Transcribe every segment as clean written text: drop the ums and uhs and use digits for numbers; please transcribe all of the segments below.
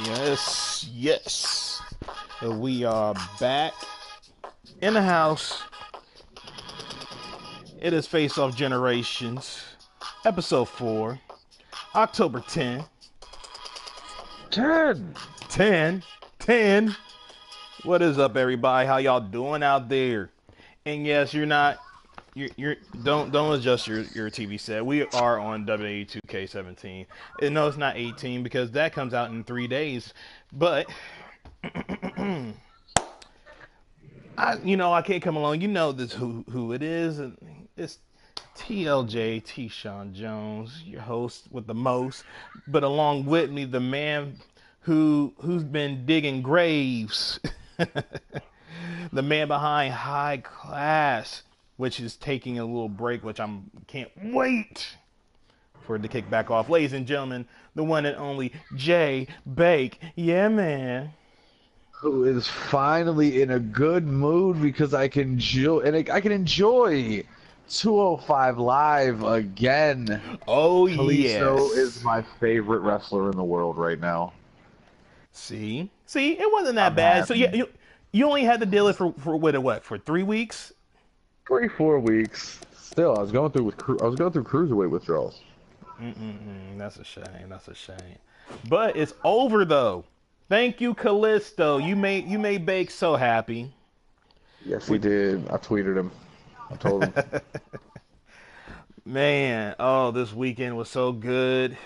Yes, yes. We are back in the house. It is Face Off Generations, episode 4, October 10. 10. 10. 10. What is up, everybody? How y'all doing out there? And yes, you're don't adjust your TV set. We are on WWE 2K17. And no, it's not 18 because that comes out in 3 days. But I can't come along. You know this who it is. And it's TLJ T. Sean Jones, your host with the most. But along with me, the man who's been digging graves. The man behind High Class, which is taking a little break, which I can't wait for it to kick back off. Ladies and gentlemen, the one and only Jay Bake. Yeah, man. Who is finally in a good mood because I can enjoy 205 Live again. Oh, Kalisto yes. is my favorite wrestler in the world right now. See, it wasn't that I'm bad. So happy. you only had to deal it for what? For 3 weeks? 3-4 weeks. Still, I was going through cruiserweight withdrawals. That's a shame. That's a shame. But it's over though. Thank you, Callisto. You made Bake so happy. Yes, he did. I tweeted him. I told him. Man, oh, this weekend was so good.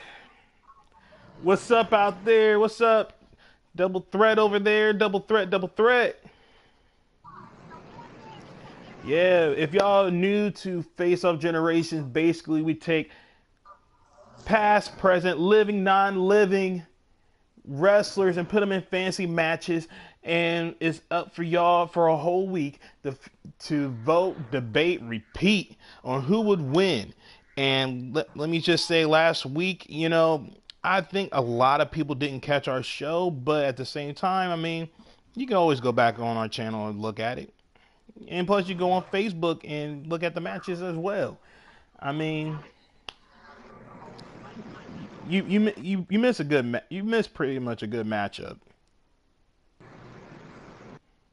What's up out there? What's up? Double threat over there. Double threat. Double threat. Yeah, if y'all new to Face Off Generations, basically we take past, present, living, non-living wrestlers and put them in fancy matches, and it's up for y'all for a whole week to vote, debate, repeat on who would win. And let me just say, last week, I think a lot of people didn't catch our show, but at the same time, I mean, you can always go back on our channel and look at it. And plus, you go on Facebook and look at the matches as well. I mean, you miss you miss pretty much a good matchup,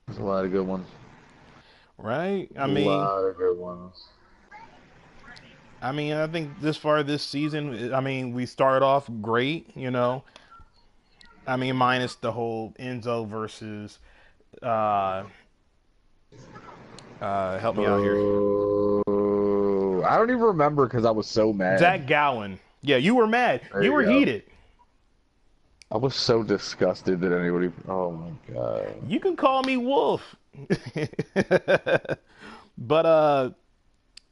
There's a lot of good ones. right? A lot of good ones. I think this far this season, we started off great, minus the whole Enzo versus help me out here. Oh, I don't even remember because I was so mad. Zach Gowen. Yeah, you were mad. There You you were go. heated. I was so disgusted that anybody. Oh my god. You can call me Wolf. But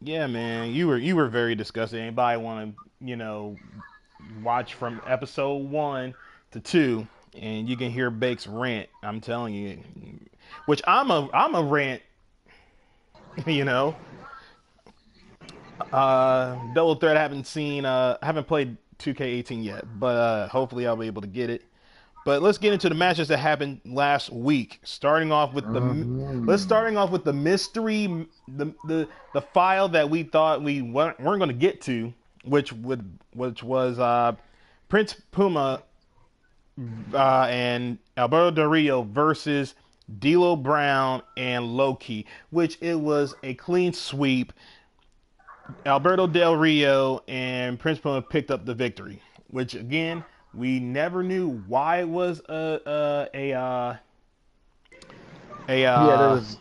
yeah, man, you were very disgusting. Anybody want to, watch from episode 1 to 2 and you can hear Bake's rant. I'm telling you. Which I'm a rant, you know. Double Threat I haven't played 2K18 yet, but hopefully I'll be able to get it. But let's get into the matches that happened last week. Starting off with the mystery, the file that we thought we weren't going to get to, which was Prince Puma and Alberto Del Rio versus D'Lo Brown and Loki, which it was a clean sweep. Alberto Del Rio and Prince Puma picked up the victory, which again we never knew why it was Yeah, there was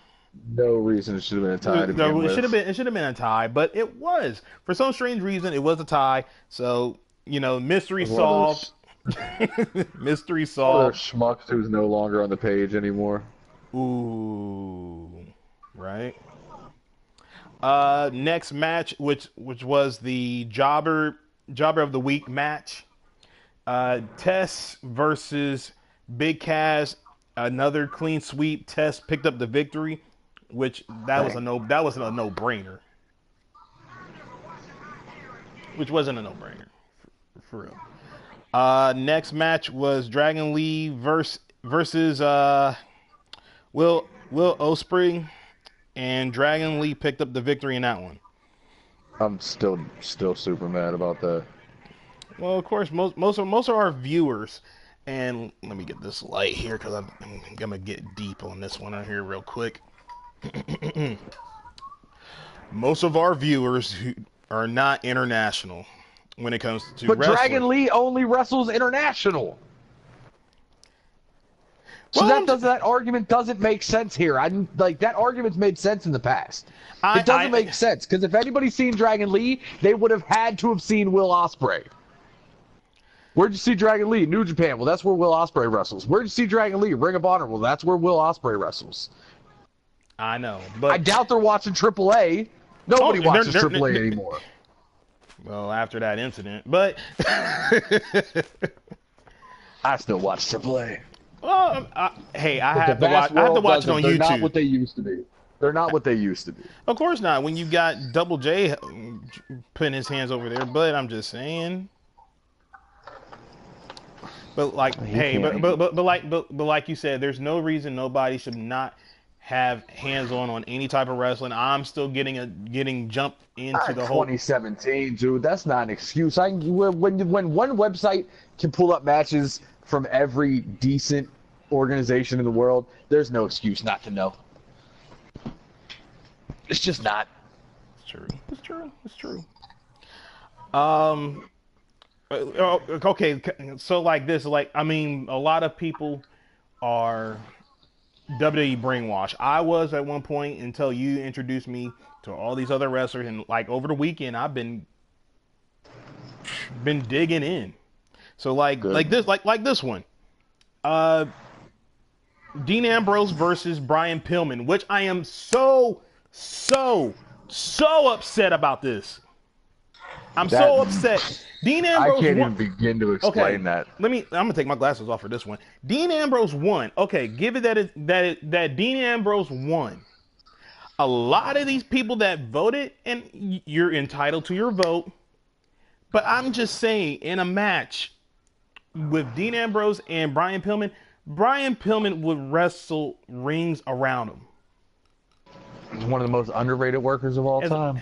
no reason it should have been a tie to begin with. it should have been a tie, but it was for some strange reason it was a tie. So mystery solved. Mystery One of solved. those schmucks who's no longer on the page anymore. Ooh, right. Next match, which was the jobber of the week match. Tess versus Big Cass Another clean sweep. Test picked up the victory, which that wasn't a no brainer. Which wasn't a no brainer for real. Next match was Dragon Lee versus Will Ospreay, and Dragon Lee picked up the victory in that one. I'm still super mad about that. Well, of course, most of our viewers, and let me get this light here because I'm gonna get deep on this one right here real quick. Most of our viewers who are not international when it comes to But wrestling. Dragon Lee only wrestles international. So Well, that argument doesn't make sense here. That argument's made sense in the past. It doesn't make sense because if anybody's seen Dragon Lee, they would have had to have seen Will Ospreay. Where'd you see Dragon Lee? New Japan. Well, that's where Will Ospreay wrestles. Where'd you see Dragon Lee? Ring of Honor. Well, that's where Will Ospreay wrestles. I know, but I doubt they're watching AAA. Nobody watches AAA anymore. Well, after that incident, but I still watch AAA. Well, hey, I have to watch it on YouTube. They're not what they used to be. They're not what they used to be. Of course not. When you got Double J putting his hands over there, but I'm just saying. But like, hey, but like you said, there's no reason nobody should not have hands on any type of wrestling. I'm still getting jumped into the whole 2017, dude. That's not an excuse. When one website can pull up matches from every decent organization in the world, there's no excuse not to know. It's just not. It's true. It's true. It's true. Okay, so like this, I mean, a lot of people are WWE brainwashed. I was at one point until you introduced me to all these other wrestlers, and like over the weekend, I've been digging in. So like this one, Dean Ambrose versus Brian Pillman, which I am so upset about this. I'm so upset. Dean Ambrose I can't even begin to explain that. I'm gonna take my glasses off for this one. Dean Ambrose won. Okay, give it that Dean Ambrose won. A lot of these people that voted, and you're entitled to your vote, but I'm just saying, in a match with Dean Ambrose and Brian Pillman would wrestle rings around him. He's one of the most underrated workers of all time.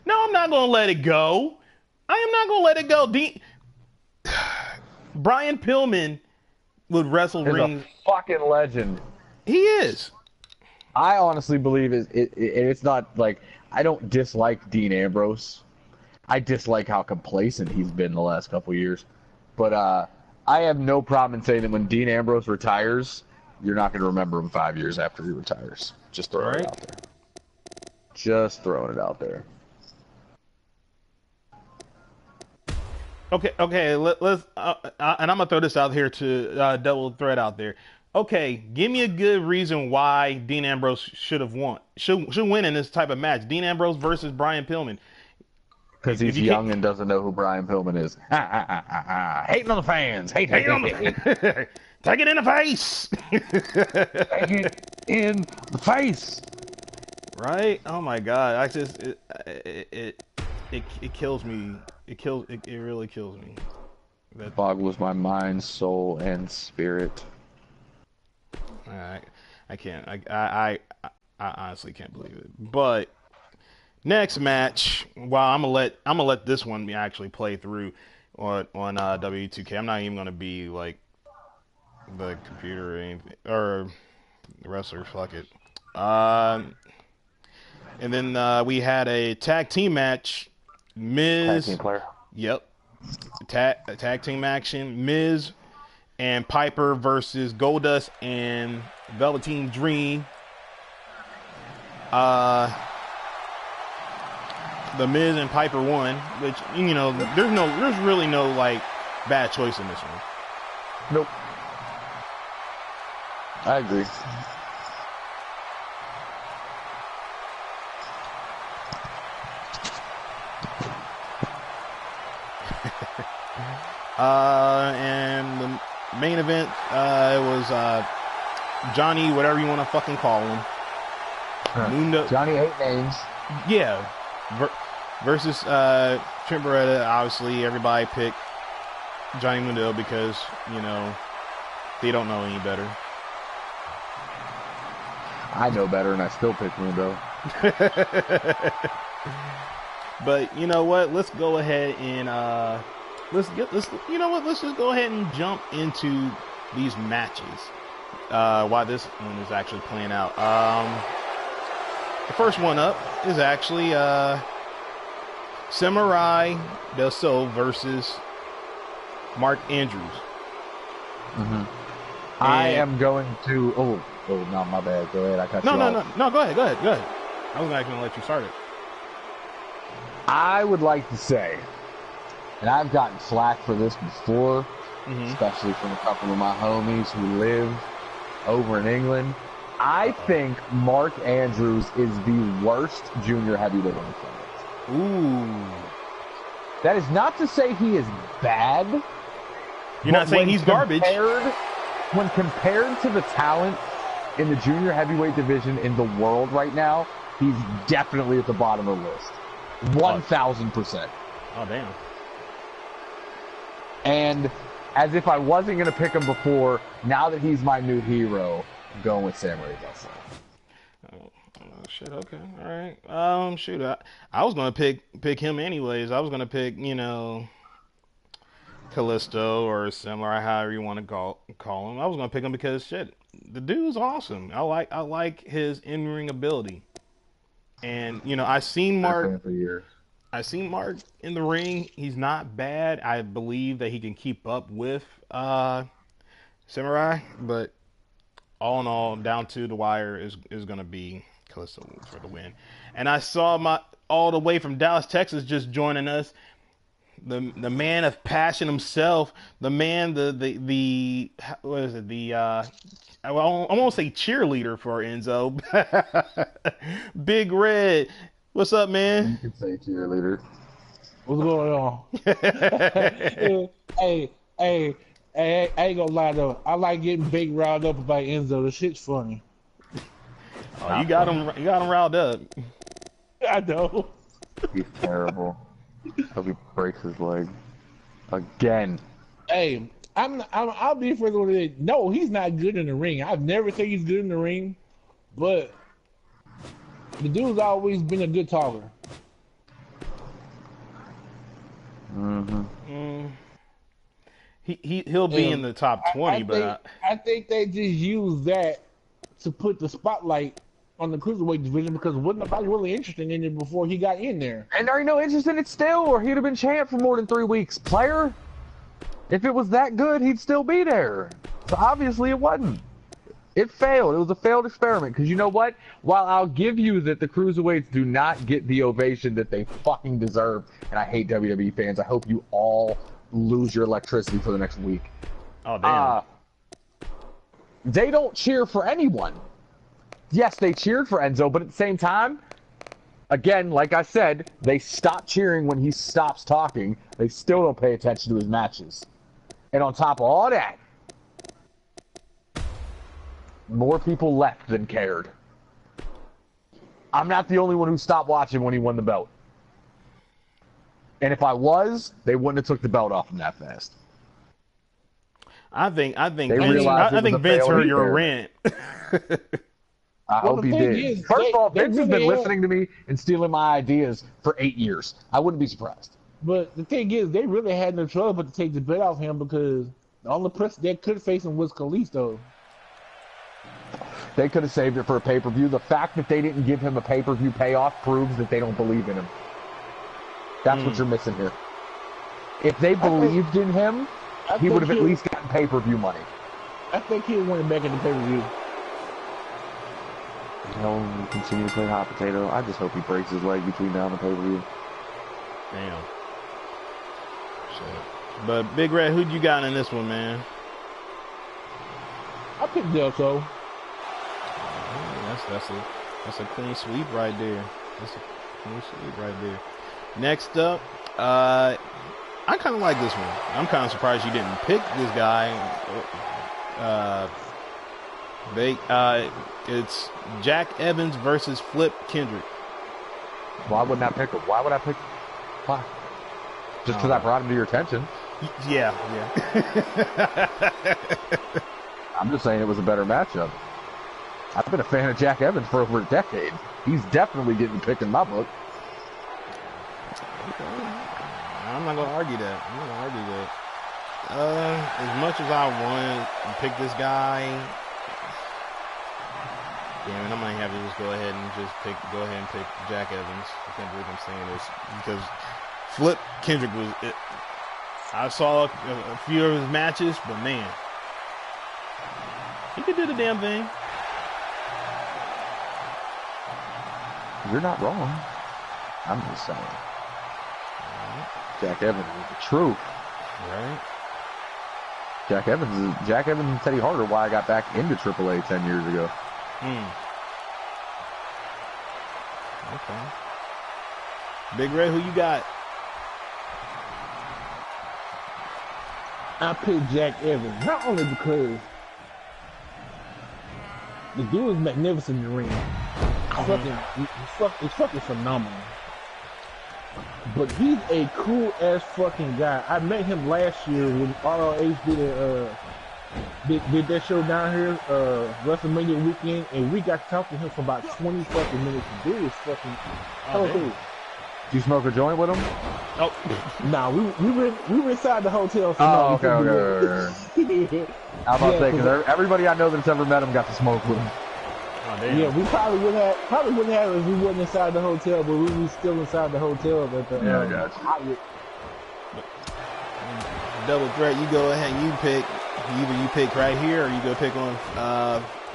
No, I'm not going to let it go. I am not going to let it go. Brian Pillman would wrestle rings. A fucking legend. He is. I honestly believe it's not like I don't dislike Dean Ambrose. I dislike how complacent he's been the last couple years. But I have no problem in saying that when Dean Ambrose retires, you're not going to remember him 5 years after he retires. Just throwing it out there. Just throwing it out there. Okay. Let's and I'm gonna throw this out here to double threat out there. Okay, give me a good reason why Dean Ambrose should win in this type of match. Dean Ambrose versus Brian Pillman. Because he's young and doesn't know who Brian Pillman is. Hating on the fans. Hating on the Take it in the face. Take it in the face. Right? Oh my God! It kills me. It really kills me. That boggles my mind, soul, and spirit. I can't. I honestly can't believe it. But next match, well, I'm gonna let this one be actually play through on W2K. I'm not even gonna be like the computer or anything, or the wrestler. Fuck it. And then we had a tag team match. Miz. Tag team player. Yep. Tag team action. Miz and Piper versus Goldust and Velveteen Dream. The Miz and Piper won, which there's really no like bad choice in this one. Nope. I agree. Main event, it was Johnny, whatever you want to fucking call him. Mundo. Johnny 8 names. Yeah. Versus Trent Beretta. Obviously, everybody picked Johnny Mundo because, you know, they don't know any better. I know better, and I still pick Mundo. But you know what? Let's go ahead and you know what? Let's just go ahead and jump into these matches. While this one is actually playing out. The first one up is actually Samurai Del Sol versus Mark Andrews. Mm-hmm. I am going to. Oh, no, my bad. Go ahead. I cut you off. No. Go ahead. I was actually gonna let you start it. I would like to say, and I've gotten flack for this before, especially from a couple of my homies who live over in England. I think Mark Andrews is the worst junior heavyweight in the fight. Ooh. That is not to say he is bad. You're not saying he's garbage. When compared to the talent in the junior heavyweight division in the world right now, he's definitely at the bottom of the list. 1,000%. Oh, damn. And as if I wasn't going to pick him before, now that he's my new hero, I'm going with Samurai Del Sol. Oh, shit, okay. All right. Shoot, I was going to pick him anyways. I was going to pick, you know, Kalisto or Samurai, however you want to call him. I was going to pick him because, shit, the dude's awesome. I like his in-ring ability. And, you know, I've seen Mark in the ring. He's not bad. I believe that he can keep up with Samurai, but all in all, down to the wire is going to be Kalisto for the win. And I saw all the way from Dallas, Texas, just joining us, the man of passion himself, the man, the what is it, I won't say cheerleader for Enzo. Big Red, what's up, man? You can say cheerleader. What's going on? hey, I ain't gonna lie though. I like getting big riled up about Enzo. The shit's funny. Oh, you got him riled up. I know. He's terrible. Hope he breaks his leg again. Hey, I'll be first one to say, no, he's not good in the ring. I've never said he's good in the ring, but the dude's always been a good talker. He'll be in the top 20, I think they just use that to put the spotlight on the cruiserweight division because wasn't nobody really interested in it before he got in there. And are you no interest in it still, or he'd have been champ for more than 3 weeks, player? If it was that good, he'd still be there. So obviously it wasn't. It failed. It was a failed experiment. Because you know what? While I'll give you that the cruiserweights do not get the ovation that they fucking deserve, and I hate WWE fans, I hope you all lose your electricity for the next week. Oh, damn. They don't cheer for anyone. Yes, they cheered for Enzo, but at the same time, again, like I said, they stop cheering when he stops talking. They still don't pay attention to his matches. And on top of all that, more people left than cared. I'm not the only one who stopped watching when he won the belt. And if I was, they wouldn't have took the belt off him that fast. I think Vince heard your rant. I hope he did. First of all, Vince has been listening to me and stealing my ideas for 8 years. I wouldn't be surprised. But the thing is, they really had no trouble but to take the bet off him because the only person that could face him was Kalisto. They could have saved it for a pay-per-view. The fact that they didn't give him a pay-per-view payoff proves that they don't believe in him. That's what you're missing here. If they believed in him, he would have at least gotten pay-per-view money. I think he would win back in the pay-per-view. He'll continue to play hot potato. I just hope he breaks his leg between now and the pay-per-view. Damn. Shit. But Big Red, who'd you got in this one, man? I picked Del Sol. That's a clean sweep right there. That's a clean sweep right there. Next up, I I kind of like this one. I'm kind of surprised you didn't pick this guy. It's Jack Evans versus Flip Kendrick. Why wouldn't I pick him? Why would I pick? Why? Just because I brought him to your attention. Yeah. I'm just saying it was a better matchup. I've been a fan of Jack Evans for over a decade. He's definitely getting picked in my book. I'm not gonna argue that. As much as I want to pick this guy, damn it, I might have to just go ahead and pick Jack Evans. I can't believe I'm saying this because Flip Kendrick was. I saw a few of his matches, but man, he could do the damn thing. You're not wrong. I'm just saying. Jack Evans is the truth. Right. Jack Evans and Teddy Hart are why I got back into AAA 10 years ago. Okay. Big Red, who you got? I picked Jack Evans, not only because the dude is magnificent in the ring. He's fucking phenomenal. But he's a cool ass fucking guy. I met him last year when ROH did that show down here, WrestleMania weekend, and we got to talk to him for about 20 fucking minutes. The dude is fucking cool. Did you smoke a joint with him? Oh, nah, we were inside the hotel. So okay. I was about to say, because yeah, everybody I know that's ever met him got to smoke with him. Yeah, we probably wouldn't have it if we wasn't inside the hotel, but we was still inside the hotel at the Hyatt. Double threat, you go ahead and you pick. Either you pick right here or you go pick on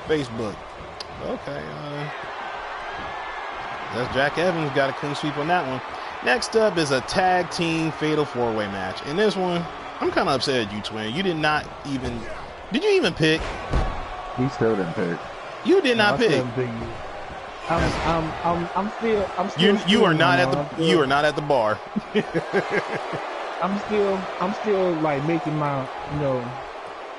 Facebook. Okay. That's Jack Evans, got a clean sweep on that one. Next up is a tag team fatal 4-way match. In this one, I'm kind of upset at you, Twin. You did not even. Did you even pick? He still didn't pick. You did not pick. I'm still. You are not at the. You are not at the bar. I'm still like making my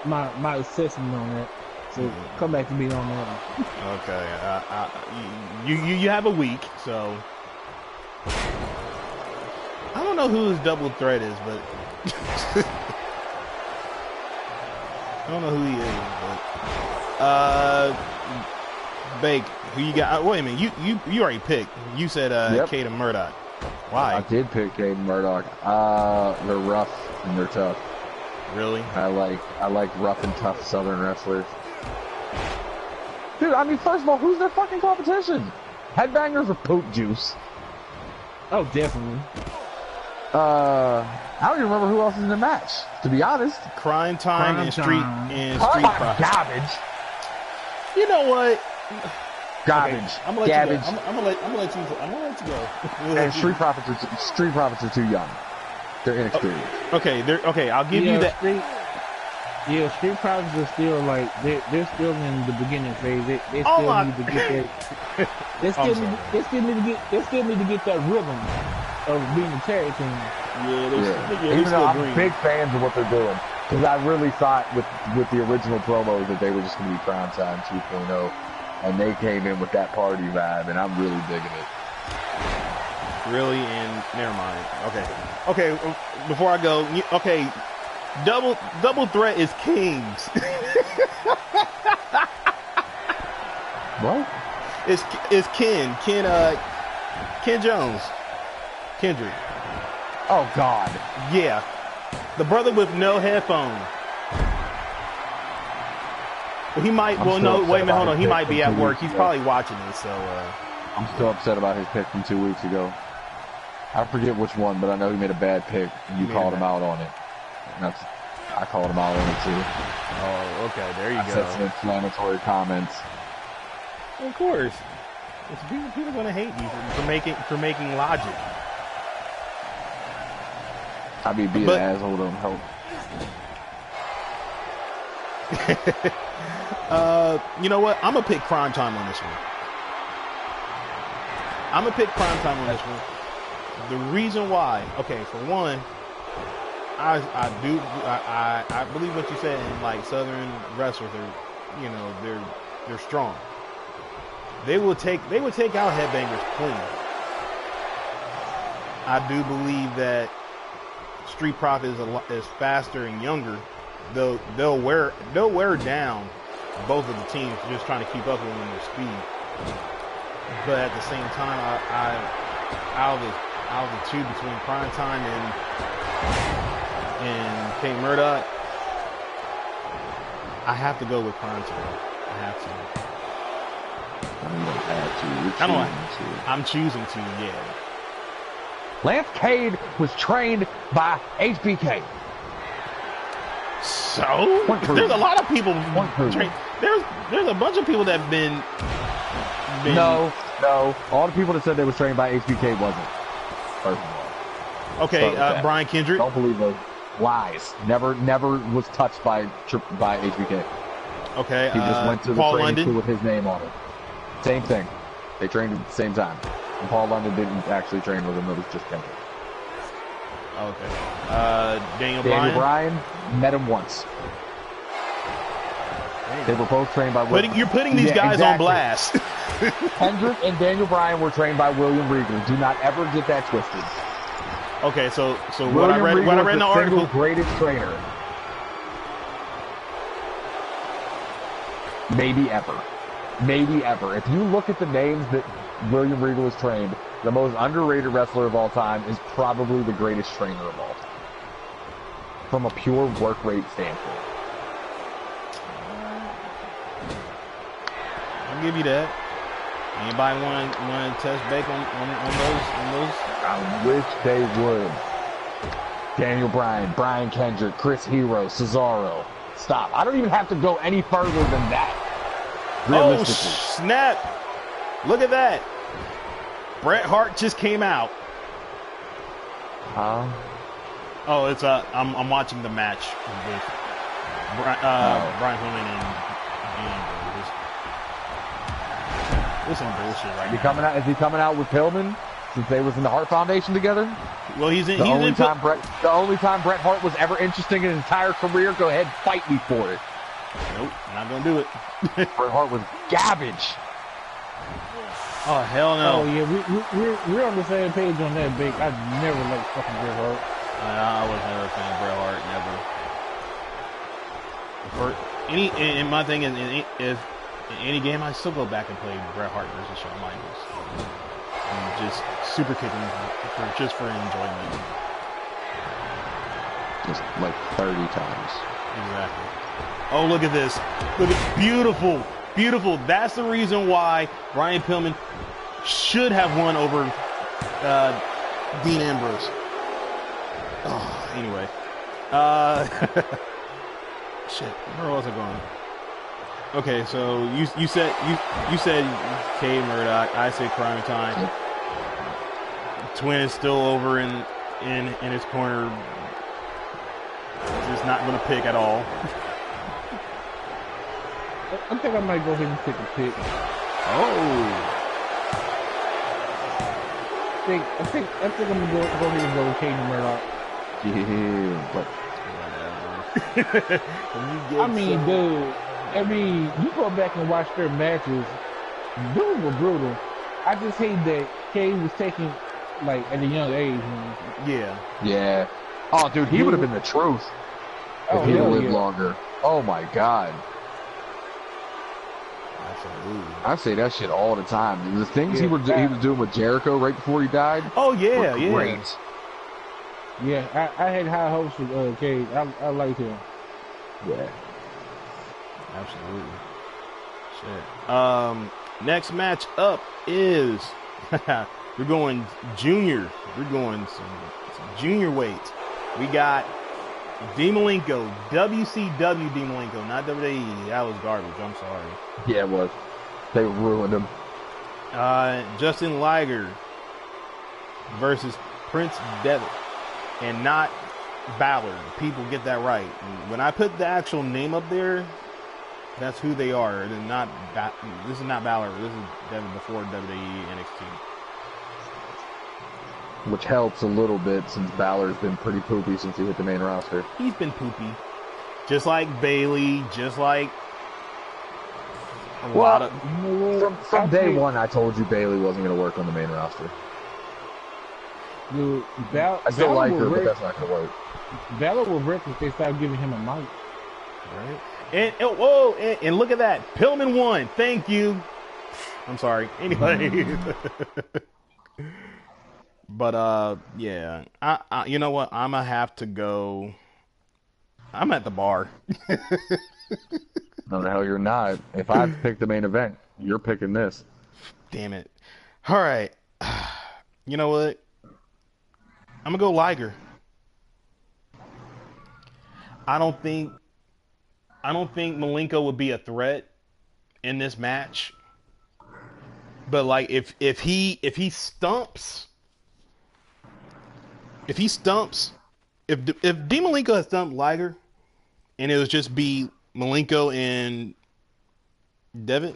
my assessment on that. So come back to me on that. Okay. You have a week, so I don't know who his double threat is, but I don't know who he is, but Bake, who you got? Wait a minute, you already picked. You said Kate and Murdoch. Why? I did pick Kate and Murdoch. They're rough and they're tough. Really? I like rough and tough Southern wrestlers. Dude, I mean, first of all, who's their fucking competition? Headbangers or Poop Juice? Oh, definitely. I don't even remember who else is in the match, to be honest. Crime Time and Street Profits. Garbage. You know what? Garbage. Okay, I'm gonna let you go. I'm gonna let you go. And Street Profits are too young. They're inexperienced. Okay, I'll give you that. Street Profits are still like they're still in the beginning phase. They still need to get that. They still need to get that rhythm of being a tag team. Even though I'm big fans of what they're doing, because I really thought with the original promos that they were just going to be Prime Time 2.0, and they came in with that party vibe, and I'm really digging it. Really, and never mind. Okay. Before I go, okay. Double threat is Kings. What? It's Ken Jones. Kendrick. Oh God. Yeah. The brother with no headphones. Well, he might. Well, no. Wait a minute. Hold on. He might be at work. He's probably watching this. So. I'm still upset about his pick from 2 weeks ago. I forget which one, but I know he made a bad pick. And you called him out on it. And I called him out on it too. Oh, okay. There you go. I said some inflammatory comments. Of course. People are gonna hate you for making logic. I mean, being an asshole don't help. You know what? I'm gonna pick Crime Time on this one. The reason why, okay, for one, I believe what you said. In like Southern wrestlers, they're strong. They would take out headbangers clean. I do believe that Street Profit is faster and younger. They'll wear down both of the teams just trying to keep up with them in their speed. But at the same time, out of the two between Prime Time and K Murdoch, I have to go with Prime Time. I have to. I'm choosing to, yeah. Lance Cade was trained by HBK. So there's a lot of people trained. There's a bunch of people that have been. No. All the people that said they was trained by HBK wasn't. First of all. Okay, Brian Kendrick. Don't believe those lies. Never was touched by HBK. Okay, he just went to the Paul training London school with his name on it. Same thing. They trained at the same time. And Paul London didn't actually train with him. It was just Kendrick. Okay. Daniel Bryan met him once. Damn. They were both trained by William. You're putting these guys on blast. Kendrick and Daniel Bryan were trained by William Regal. Do not ever get that twisted. Okay, so what I read in the article, greatest trainer, maybe ever. If you look at the names that William Regal has trained, the most underrated wrestler of all time is probably the greatest trainer of all time, from a pure work rate standpoint. I'll give you that. Anybody want to touch back on those? I wish they would. Daniel Bryan, Brian Kendrick, Chris Hero, Cesaro. Stop. I don't even have to go any further than that. Oh, snap. Look at that. Bret Hart just came out. Oh, it's I'm watching the match with Brian Pillman and this some bullshit right now. Is he coming out with Pillman since they was in the Hart Foundation together? Well, the only time Bret Hart was ever interesting in his entire career. Go ahead, fight me for it. Nope, not gonna do it. Bret Hart was garbage. Oh hell no! Oh yeah, we're on the same page on that, Big. I never liked fucking Bret Hart. I was never a fan of Bret Hart, never. And my thing is, if in any game, I still go back and play Bret Hart versus Shawn Michaels, and just super kicking just for enjoyment. Just like 30 times. Exactly. Oh, look at this! Look at beautiful. That's the reason why Brian Pillman should have won over Dean Ambrose. Oh, anyway. Shit, where was I going? Okay, so you said K Murdoch. I say Prime Time. Twin is still over in his corner. Just not going to pick at all. I think I might go ahead and take a pick. Oh. I think I'm gonna go ahead and go with K Murdoch. Yeah, but I mean, dude. I mean, you go back and watch their matches. Dude were brutal. I just hate that K was taking like at a young age. Man. Yeah. Oh, dude, he would have been the truth if he'd have lived longer. Oh my God. I say that shit all the time. The things he was doing with Jericho right before he died. Oh yeah, were great. Yeah, I had high hopes for Cage. I liked him. Yeah, absolutely. Shit. Next match up is we're going junior. We're going some junior weight. We got Malenko, WCW Malenko, not WWE. That was garbage. I'm sorry. Yeah, it was. They ruined him. Justin Liger versus Prince Devitt, and not Balor. People get that right. When I put the actual name up there, that's who they are. This is not Balor. This is Devitt before WWE NXT. which helps a little bit since Balor's been pretty poopy since he hit the main roster. He's been poopy. Just like Bailey, just like a lot of... From day one, I told you Bailey wasn't going to work on the main roster. Dude, I still like her, but that's not going to work. Balor will wreck if they start giving him a mic. Right. And look at that. Pillman won. Thank you. I'm sorry. Anyway. But, yeah. You know what? I'm going to have to go. I'm at the bar. No, the hell you're not. If I pick the main event, you're picking this. Damn it. All right. You know what? I'm going to go Liger. I don't think Malenko would be a threat in this match. But like if he stumps if Dean Malenko had stumped Liger and it was just be Malenko and Devitt,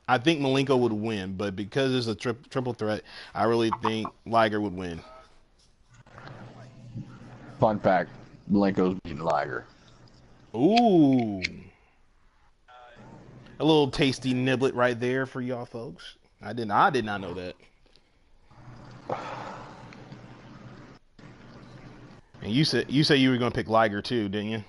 I think Malenko would win. But because it's a triple threat, I really think Liger would win. Fun fact: Malenko's beating Liger. Ooh. A little tasty niblet right there for y'all folks. I did not know that. And you said you were gonna pick Liger too, didn't you?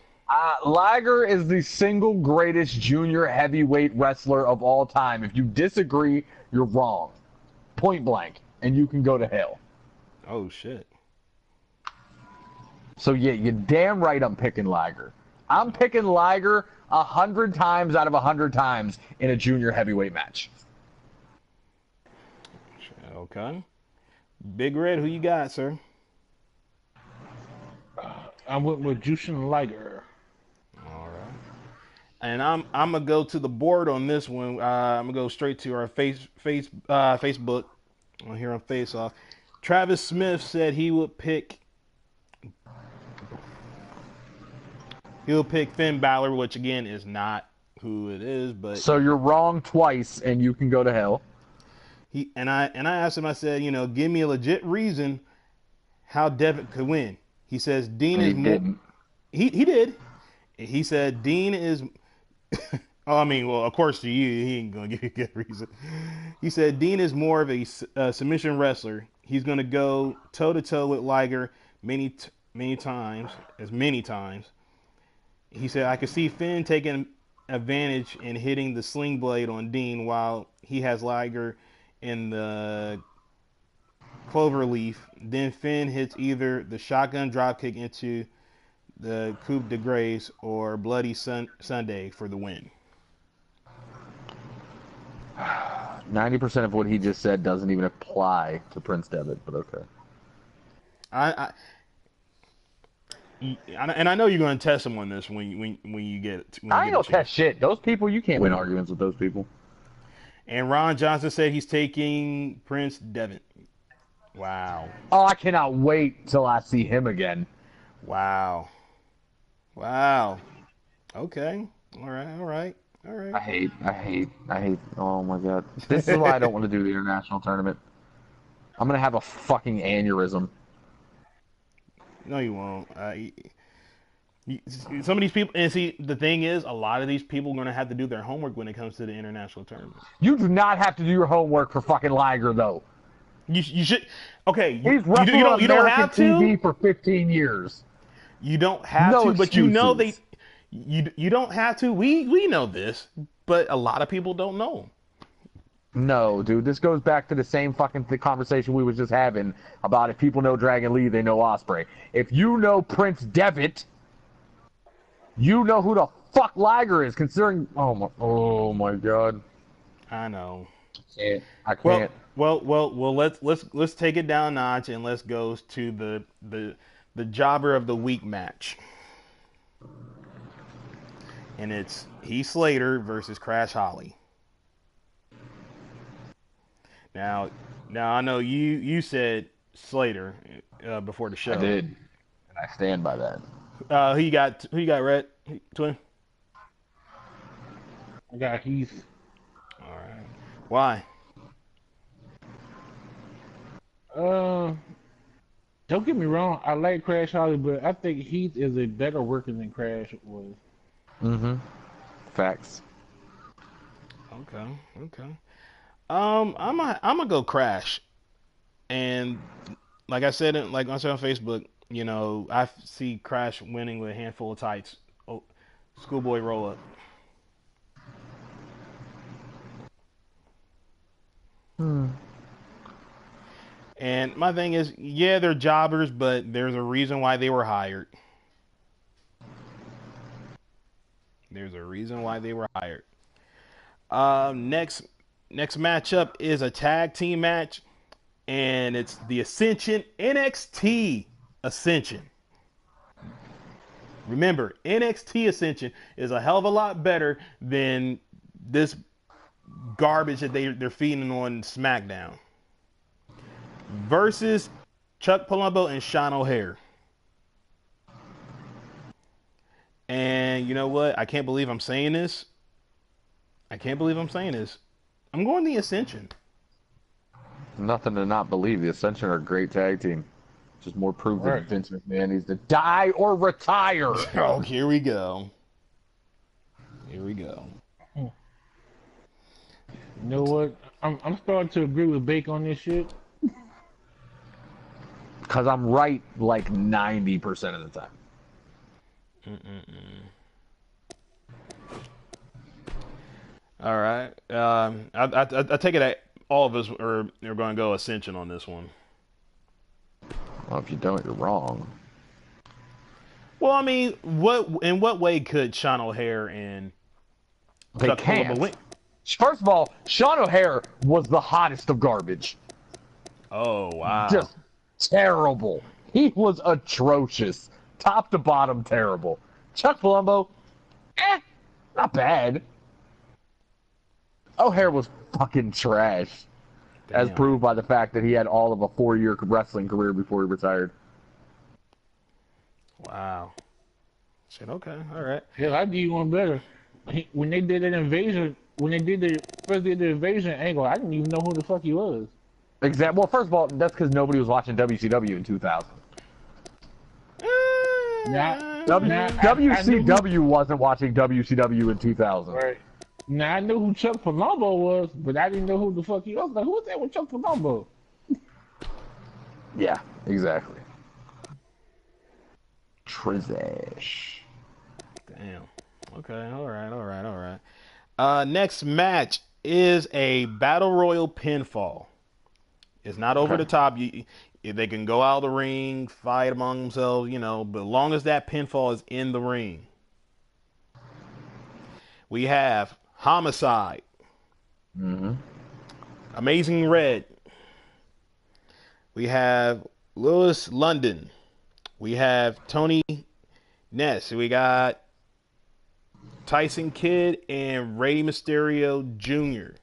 Liger is the single greatest junior heavyweight wrestler of all time. If you disagree, you're wrong. Point blank. And you can go to hell. Oh shit. So yeah, you're damn right I'm picking Liger. I'm picking Liger 100 times out of 100 times in a junior heavyweight match. Okay. Big Red, who you got, sir? I went with Jushin Liger. All right. And I'm gonna go to the board on this one. I'm gonna go straight to our Facebook on here on Faceoff. Travis Smith said he would pick Finn Balor, which again is not who it is, but so you're wrong twice, and you can go to hell. I asked him. I said, give me a legit reason how Devitt could win. He says Dean is more. He did. He said Dean is. Oh, I mean, well, of course to you, he ain't gonna give you a good reason. He said Dean is more of a submission wrestler. He's gonna go toe to toe with Liger many times. He said, I could see Finn taking advantage and hitting the sling blade on Dean while he has Liger in the clover leaf. Then Finn hits either the shotgun dropkick into the coup de grace or bloody Sunday for the win. 90% of what he just said doesn't even apply to Prince Devitt, but okay. And I know you're going to test him on this when you get it. I ain't gonna test shit. Those people, you can't win arguments with those people. And Ron Johnson said he's taking Prince Devitt. Wow. Oh, I cannot wait till I see him again. Wow. Okay. All right. I hate. Oh my god. This is why I don't want to do the international tournament. I'm gonna have a fucking aneurysm. No, you won't. Some of these people, and see, the thing is, a lot of these people are going to have to do their homework when it comes to the international tournament. You do not have to do your homework for fucking Liger, though. You should. Okay, he's wrestled on American TV for 15 years. You don't have to, but you know they. You don't have to. We know this, but a lot of people don't know. No, dude, this goes back to the same fucking conversation we was just having about if people know Dragon Lee, they know Ospreay. If you know Prince Devitt, you know who the fuck Liger is. Considering, oh my god, I know. I can't. Well. Let's take it down a notch and let's go to the jobber of the week match, and it's Heath Slater versus Crash Holly. Now I know you said Slater before the show. I did, and I stand by that. Who you got, Red? Twin? I got Heath. All right. Why? Don't get me wrong, I like Crash Holly, but I think Heath is a better worker than Crash was. Mm-hmm. Facts. Okay, okay. I'm gonna go Crash, and like I said, like I said on Facebook, you know, I see Crash winning with a handful of tights. Oh, schoolboy roll up. Hmm. And my thing is, yeah, they're jobbers, but there's a reason why they were hired. There's a reason why they were hired. Next matchup is a tag team match, and it's the Ascension NXT Ascension. Remember, NXT Ascension is a hell of a lot better than this garbage that they're feeding on SmackDown. Versus Chuck Palumbo and Sean O'Haire. And you know what? I can't believe I'm saying this. I can't believe I'm saying this. I'm going the Ascension. Nothing to not believe. The Ascension are a great tag team. Just more proof that Right. Vince McMahon needs to die or retire. Oh, here we go. Here we go. You know what? I'm starting to agree with Bake on this shit. Because I'm right like 90% of the time. All right. I take it that all of us are going to go Ascension on this one. Well, if you don't, you're wrong. Well, I mean, in what way could Sean O'Haire and They Chuck can't. Palumbo win? First of all, Sean O'Haire was the hottest of garbage. Oh wow! Just terrible. He was atrocious. Top to bottom, terrible. Chuck Palumbo, not bad. O'Haire was fucking trash. As Damn. proved by the fact that he had all of a 4-year wrestling career before he retired. Wow. Shit. Okay. All right. Hell, I do you one better. When they did that invasion, when they first did the invasion angle, I didn't even know who the fuck he was. Exactly. Well, first of all, that's because nobody was watching WCW in 2000. WCW wasn't watching WCW in 2000. Right. Now I knew who Chuck Palumbo was, but I didn't know who the fuck he was. Like, who was that with Chuck Palumbo? Yeah, exactly. Trizash. Damn. Okay. All right. All right. All right. Next match is a battle royal pinfall. It's not over the top. They can go out of the ring, fight among themselves, you know, but as long as that pinfall is in the ring. We have Homicide. Mm-hmm. Amazing Red. We have Lewis London. We have Tony Ness. We got Tyson Kidd and Rey Mysterio Jr.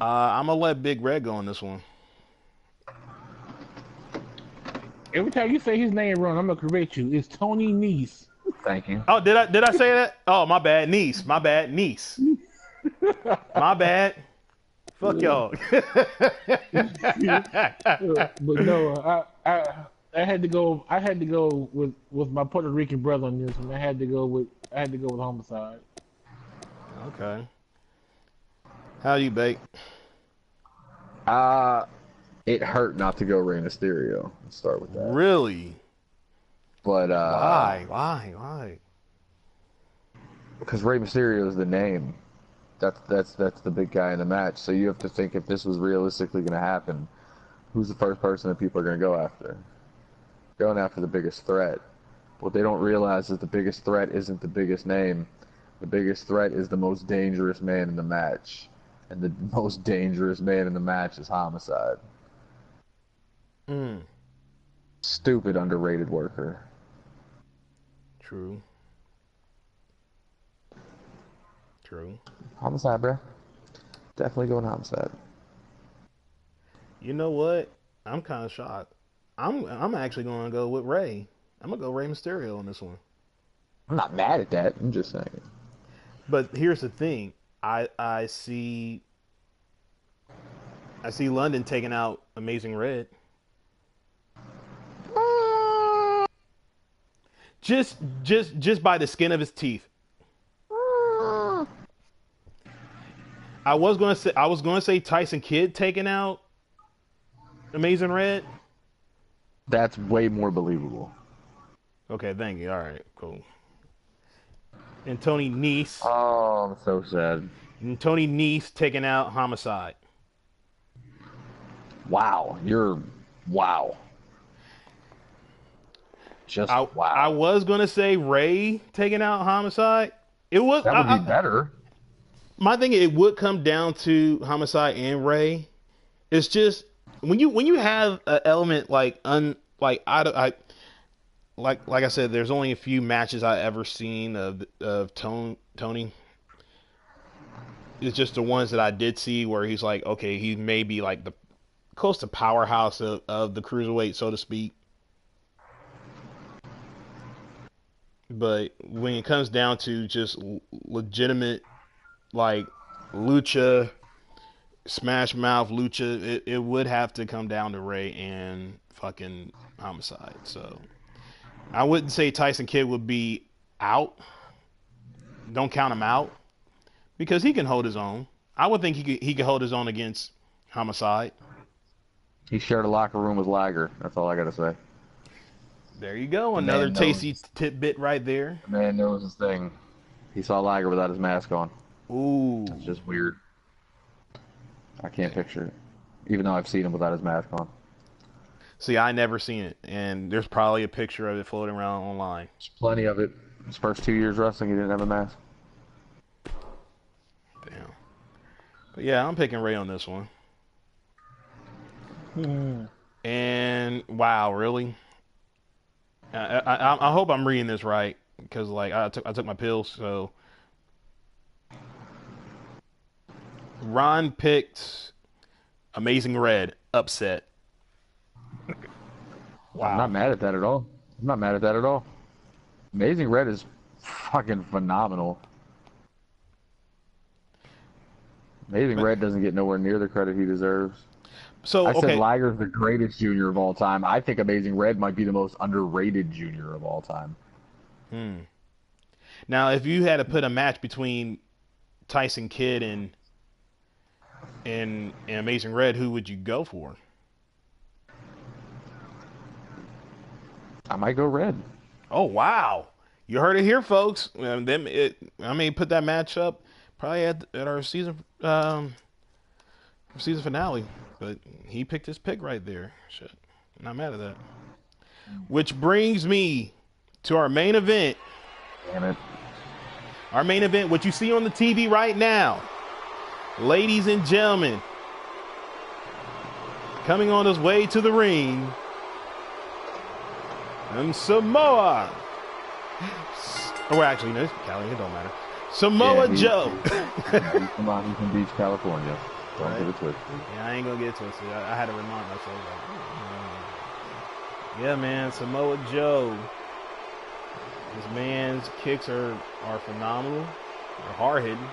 I'm gonna let Big Red go on this one. Every time you say his name wrong, I'm gonna correct you. It's Tony Nese. Thank you. Oh, did I say that? Oh, my bad, niece. My bad, niece. My bad. Fuck y'all. But no, I had to go. I had to go with my Puerto Rican brother on this one. I had to go with Homicide. Okay. How you bake? It hurt not to go Rey Mysterio. Let's start with that. Really? But Why? because Rey Mysterio is the name. That's the big guy in the match. So you have to think if this was realistically going to happen, who's the first person that people are going to go after? Going after the biggest threat. What they don't realize is the biggest threat isn't the biggest name. The biggest threat is the most dangerous man in the match. And the most dangerous man in the match is Homicide. Mm. Stupid underrated worker. True. Homicide, bro. Definitely going Homicide. You know what? I'm kind of shocked. I'm actually going to go with Rey. I'm gonna go Rey Mysterio on this one. I'm not mad at that. I'm just saying. But here's the thing. I see London taking out Amazing Red. Just by the skin of his teeth. I was gonna say Tyson Kidd taking out Amazing Red. That's way more believable. Okay, thank you. All right, cool. And Tony Nese. Oh, I'm so sad. And Tony Nese taking out Homicide. Wow, wow. Just wow. I was gonna say Ray taking out Homicide. It was that would be better. My thing, it would come down to Homicide and Ray. It's just when you have an element like like I said, there's only a few matches I ever seen of Tony. It's just the ones that I did see where he's like, okay, he may be like the close to powerhouse of the cruiserweight, so to speak. But when it comes down to just legitimate, like, lucha, smash mouth lucha, it would have to come down to Ray and fucking Homicide. So I wouldn't say Tyson Kidd would be out. Don't count him out because he can hold his own. I would think he could hold his own against Homicide. He shared a locker room with Liger. That's all I gotta say. There you go. Another tasty tidbit right there. The man knows his thing. He saw Liger without his mask on. Ooh. It's just weird. I can't picture it. Even though I've seen him without his mask on. See, I never seen it. And there's probably a picture of it floating around online. There's plenty of it. His first 2 years wrestling, he didn't have a mask. Damn. But yeah, I'm picking Ray on this one. And wow, really? I hope I'm reading this right because like I took my pills. So Ron picked Amazing Red upset. Wow. I'm not mad at that at all. Amazing Red is fucking phenomenal. Amazing Red doesn't get nowhere near the credit he deserves. So I said Liger's the greatest junior of all time. I think Amazing Red might be the most underrated junior of all time. Now, if you had to put a match between Tyson Kidd and Amazing Red, who would you go for? I might go Red. Oh wow! You heard it here, folks. I may put that match up probably at our season finale. But he picked his pick right there. Shit. I'm not mad at that. Which brings me to our main event. Damn it. Our main event, what you see on the TV right now. Ladies and gentlemen, coming on his way to the ring, and Samoa. Oh, actually, no, it's Cali. It don't matter. Samoa Joe. He's from Huntington Beach, California. Don't get it twisted. Yeah, I ain't gonna get twisted. I had to remind myself. Yeah, man, Samoa Joe. This man's kicks are phenomenal. They're hard hitting.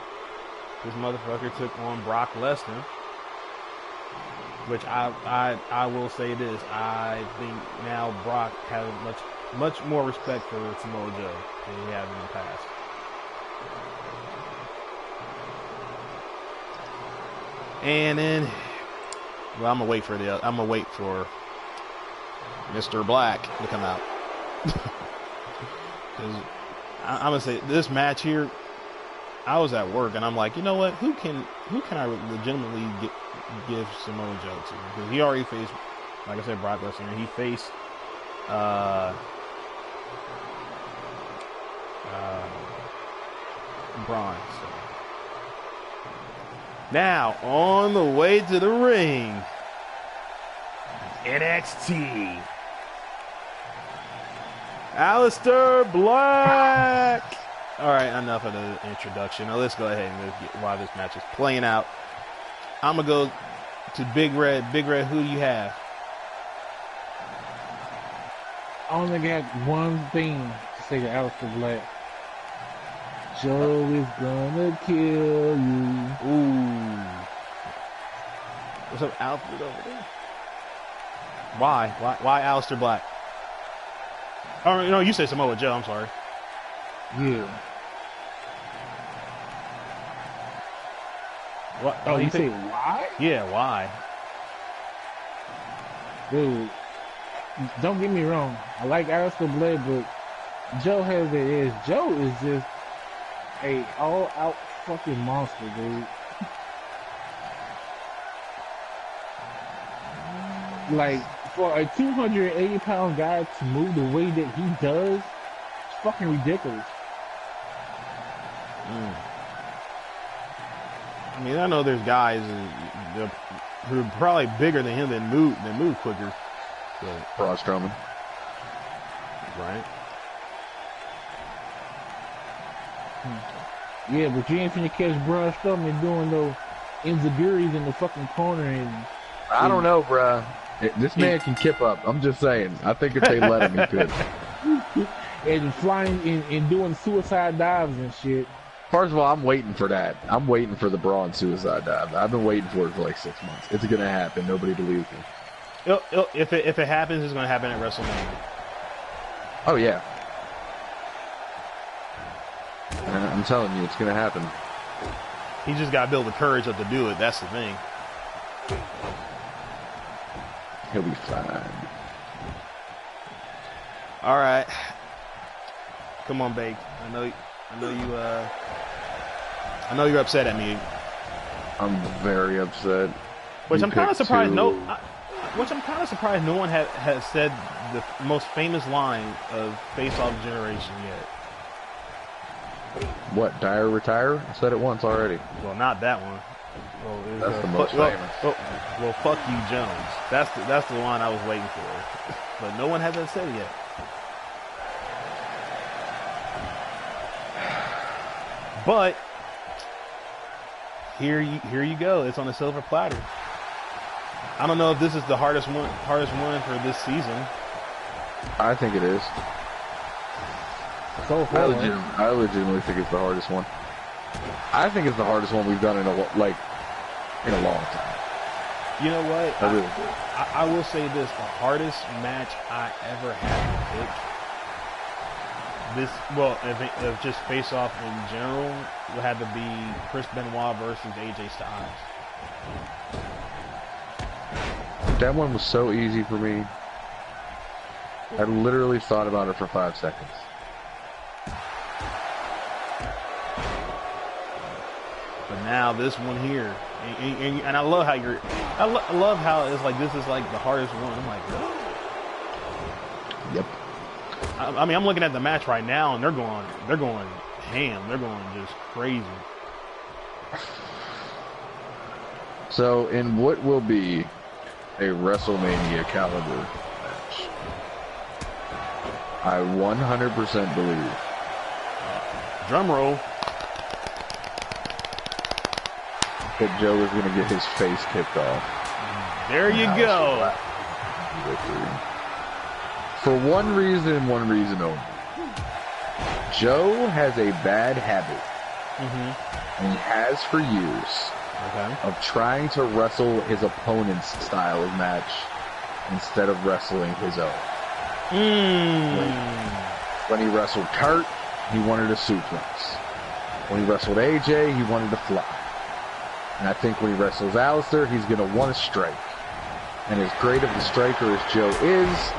This motherfucker took on Brock Lesnar, which I will say this. I think now Brock has much more respect for Samoa Joe than he had in the past. And then, well, I'm gonna wait for Mr. Black to come out. Because I'm gonna say this match here, I was at work and I'm like, you know what? Who can I legitimately give Samoa Joe to? Because he already faced, like I said, Brock Lesnar. And he faced Braun. So. Now, on the way to the ring, NXT. Aleister Black. All right, enough of the introduction. Now let's go ahead and let's get why this match is playing out. I'm going to go to Big Red. Big Red, who do you have? I only got one thing to say to Aleister Black. Joe is gonna kill you. Ooh. What's up, Alfred over there? Why? Why Aleister Black? Oh no, you said Samoa Joe. I'm sorry. Yeah. What? Oh, you say why? Yeah, why? Dude, don't get me wrong. I like Aleister Black, but Joe has the edge. Joe is just a all-out fucking monster, dude. Like, for a 280-pound guy to move the way that he does, it's fucking ridiculous. I mean, I know there's guys who are probably bigger than him that move quicker. But, Braun Strowman. Right? Yeah, but you ain't finna catch Braun Strowman doing those enziguris in the fucking corner and... I don't know, bruh. This man can kip up. I'm just saying. I think if they let him, he could. And flying and doing suicide dives and shit. First of all, I'm waiting for that. I'm waiting for the Braun suicide dive. I've been waiting for it for like 6 months. It's gonna happen. Nobody believes me. If it happens, it's gonna happen at WrestleMania. Oh yeah. And I'm telling you, it's gonna happen. He just gotta build the courage up to do it. That's the thing. He'll be fine. All right. Come on, Bake. I know you're upset at me. I'm very upset. Which You I'm kind of picked surprised. two. Which I'm kind of surprised no one has said the most famous line of Face-Off Generation yet. What? Dyer retire? I said it once already. Well, not that one. Well, it was, That's the most famous. Well, fuck you, Jones. That's the line I was waiting for, but no one hasn't said it yet. But here you go. It's on a silver platter. I don't know if this is the hardest one for this season. I think it is. So far, I legitimately think it's the hardest one. I think it's the hardest one we've done in a long time. You know what? I really I will say this: the hardest match I ever had to pick. If just face off in general, would have to be Chris Benoit versus AJ Styles. That one was so easy for me. I literally thought about it for 5 seconds. But now this one here, and I love how I love how it's like this is like the hardest one. I'm like, really? Yep. I mean, I'm looking at the match right now, and they're going ham. They're going just crazy. So, in what will be a WrestleMania caliber match, I 100% believe. Drum roll. That Joe is going to get his face kicked off. There you go. Victory. For one reason and one reason only. Joe has a bad habit, and he has for years, of trying to wrestle his opponent's style of match instead of wrestling his own. When he wrestled Kurt, he wanted a suplex. When he wrestled AJ, he wanted to fly. And I think when he wrestles Aleister, he's going to want to strike. And as great of a striker as Joe is,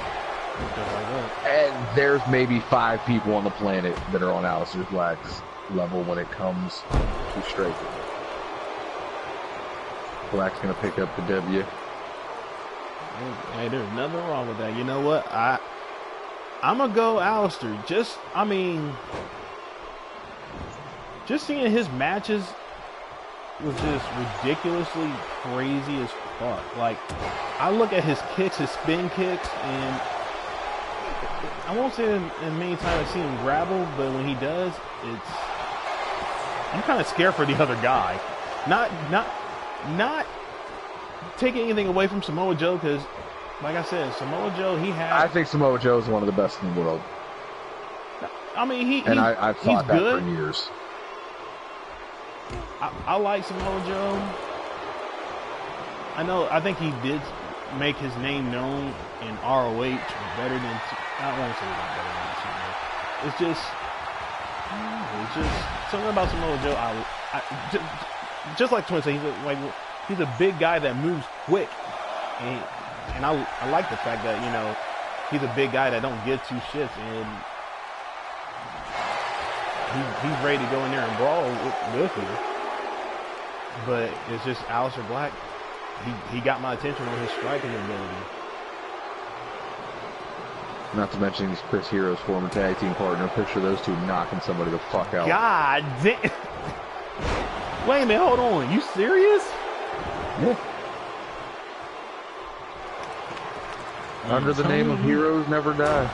and there's maybe 5 people on the planet that are on Aleister Black's level when it comes to striking. Black's going to pick up the W. Hey, there's nothing wrong with that. You know what? I'm going to go Aleister. Just seeing his matches was just ridiculously crazy as fuck. Like, I look at his kicks, his spin kicks, and I won't say in many times I've seen him grapple, but when he does, I'm kind of scared for the other guy. Not taking anything away from Samoa Joe, because, like I said, Samoa Joe, I think Samoa Joe is one of the best in the world. I mean, I've thought that good for years. I like Samoa Joe. I think he did make his name known in ROH better than I won't say he's not better than Samoa. It's just something about Samoa Joe. Just like Twin said, he's a big guy that moves quick, and I like the fact that he's a big guy that don't give two shits, and he's ready to go in there and brawl with you. But it's just Aleister Black. He got my attention on his striking ability. Not to mention he's Chris Hero's former tag team partner. Picture those two knocking somebody the fuck out. God damn. Wait a minute, hold on. You serious? Yeah. Under the name of Heroes Never Die.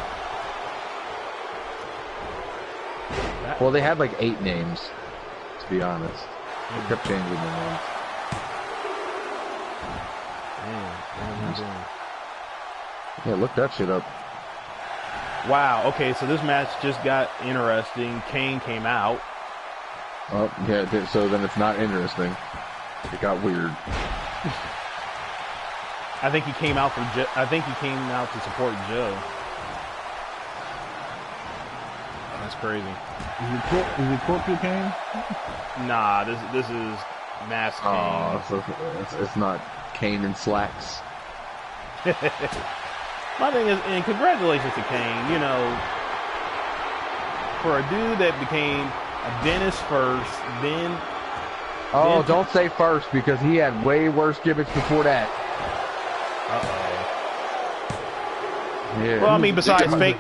Well, they had like 8 names, to be honest. They kept changing their names. Yeah, look that shit up. Wow, okay, so this match just got interesting. Kane came out. Oh, yeah, so then it's not interesting. It got weird. I think he came out to support Joe. That's crazy. Is it Corporate Kane? Nah, this is Mass Kane. Oh, so it's not Kane and slacks. My thing is, and congratulations to Kane, for a dude that became a dentist first, then... Oh, don't say first, because he had way worse gimmicks before that. Uh-oh. Yeah. Well, I mean, besides fake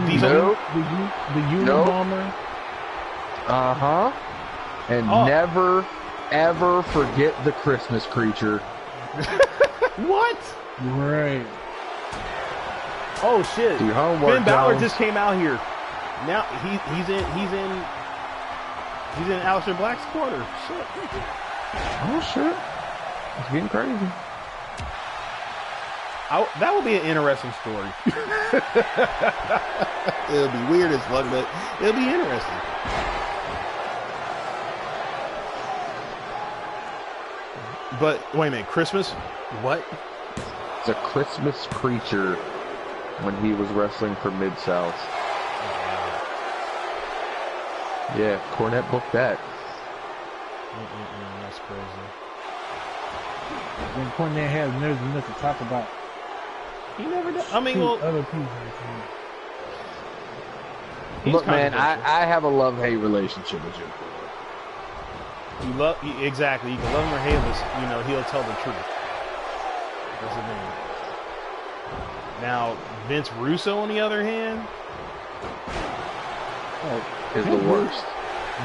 Diesel... Nope. The Unabomber? Uh-huh. And never, ever forget the Christmas creature. What? Right. Oh shit! Do your homework, Finn Balor Jones. just came out here. Now he's in Aleister Black's quarter. Shit. Oh shit! It's getting crazy. That would be an interesting story. It'll be weird as fuck, but it'll be interesting. But wait a minute, Christmas? What? It's a Christmas creature when he was wrestling for Mid-South. Yeah, Cornette booked that. That's crazy. When Cornette has nerves enough to talk about. He never does. I mean, well, other people. Look, man, I have a love-hate relationship with Jim Cornette. Exactly. You can love him or hate him, he'll tell the truth. That's the thing. Now, Vince Russo, on the other hand, is the worst.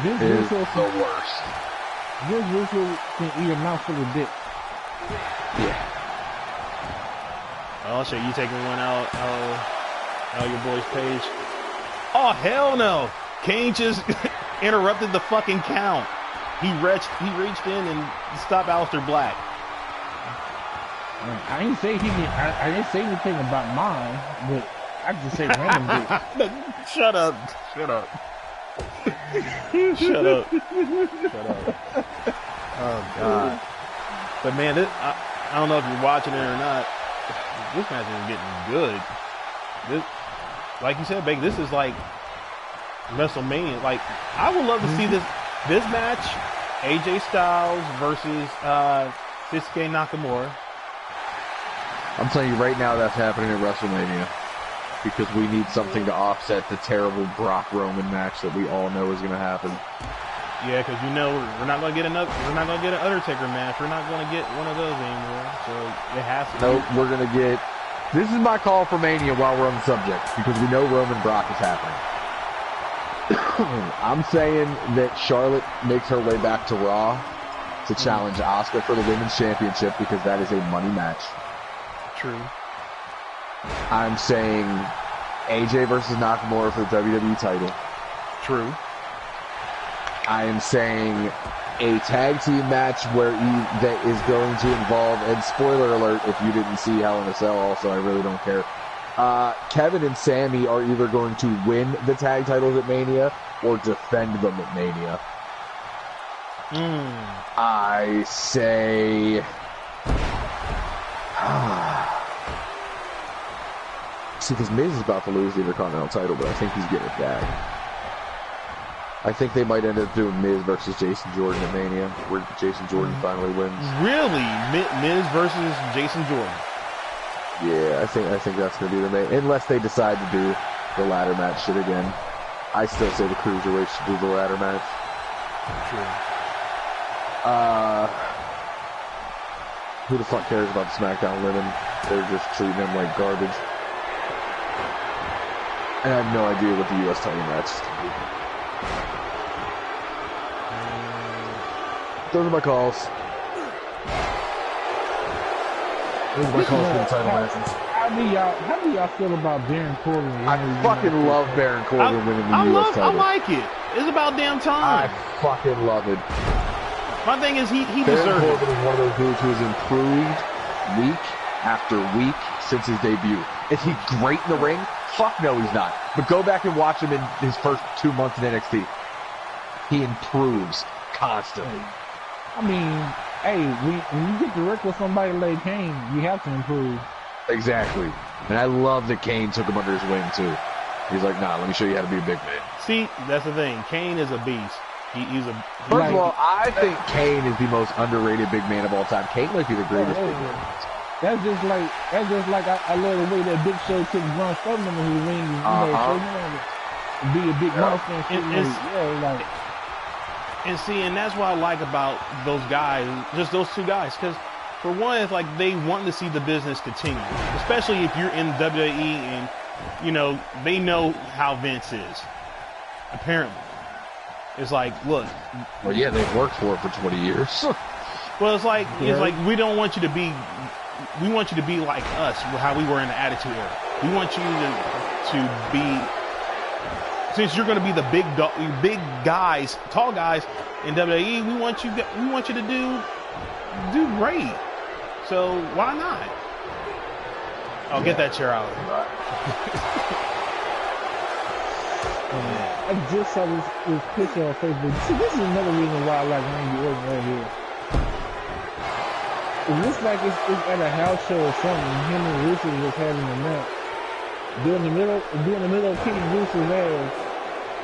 Vince Is Russo the worst. Vince Russo can eat a mouthful of dick. Yeah. I'll show you taking one out your boy's page. Oh, hell no. Kane just interrupted the fucking count. He reached in and stopped Aleister Black. I didn't say I didn't say anything about mine, but I just say random dick. Shut up. Shut up. Shut up. Shut up. Oh, God. But, man, I don't know if you're watching it or not. This match is getting good. Like you said, Bake, this is like WrestleMania. Like, I would love to see this match, AJ Styles versus Shinsuke Nakamura. I'm telling you right now that's happening at WrestleMania. Because we need something to offset the terrible Brock Roman match that we all know is going to happen. Yeah, because we're not going to get an Undertaker match. We're not going to get one of those anymore. So it has to. Nope, we're going to get. This is my call for Mania while we're on the subject because we know Roman Brock is happening. I'm saying that Charlotte makes her way back to Raw to challenge Asuka for the Women's Championship because that is a money match. True. I'm saying AJ versus Nakamura for the WWE title. True. I am saying a tag team match that is going to involve, and spoiler alert if you didn't see Hell in a Cell also, I really don't care. Kevin and Sammy are either going to win the tag titles at Mania or defend them at Mania. I say... See, because Miz is about to lose the Intercontinental title, but I think he's getting it back. I think they might end up doing Miz versus Jason Jordan at Mania, where Jason Jordan finally wins. Really? Miz versus Jason Jordan? Yeah, I think that's going to be the main, unless they decide to do the ladder match shit again. I still say the Cruiserweight should do the ladder match. True. Who the fuck cares about the SmackDown women? They're just treating them like garbage. And I have no idea what the U.S. title match is going to be. Those are my calls. Those are my calls for the title matches. How do y'all feel about Baron Corbin? I fucking love Baron Corbin winning the U.S. title. I like it. It's about damn time. I fucking love it. My thing is, he Baron deserves it. Corbin is one of those dudes who has improved week after week since his debut. Is he great in the ring? Fuck no, he's not. But go back and watch him in his first 2 months in NXT. He improves constantly. I mean, hey, when you get to work with somebody like Kane, you have to improve. Exactly. And I love that Kane took him under his wing, too. He's like, nah, let me show you how to be a big man. See, that's the thing. Kane is a beast. First of all, I think Kane is the most underrated big man of all time. Kane might be the greatest big man. That's just like I love the way that Big Show took Braun Strowman in his ring. Be a big monster and shit. And see, and that's what I like about those guys, just those two guys, because for one, it's like they want to see the business continue, especially if you're in WWE and, you know, they know how Vince is, apparently. It's like, look. Well, yeah, they've worked for it for 20 years. Well, it's like we don't want you to be, we want you to be like us, how we were in the Attitude Era. We want you to be, since you're going to be the big guys, tall guys in WWE, we want you to do great. So why not? I'll get that chair out. I just saw this picture on Facebook. See, this is another reason why I like Randy Orton right here. It looks like it's at a house show or something. Him and Russo was having a match. During the middle of kicking Russo's ass,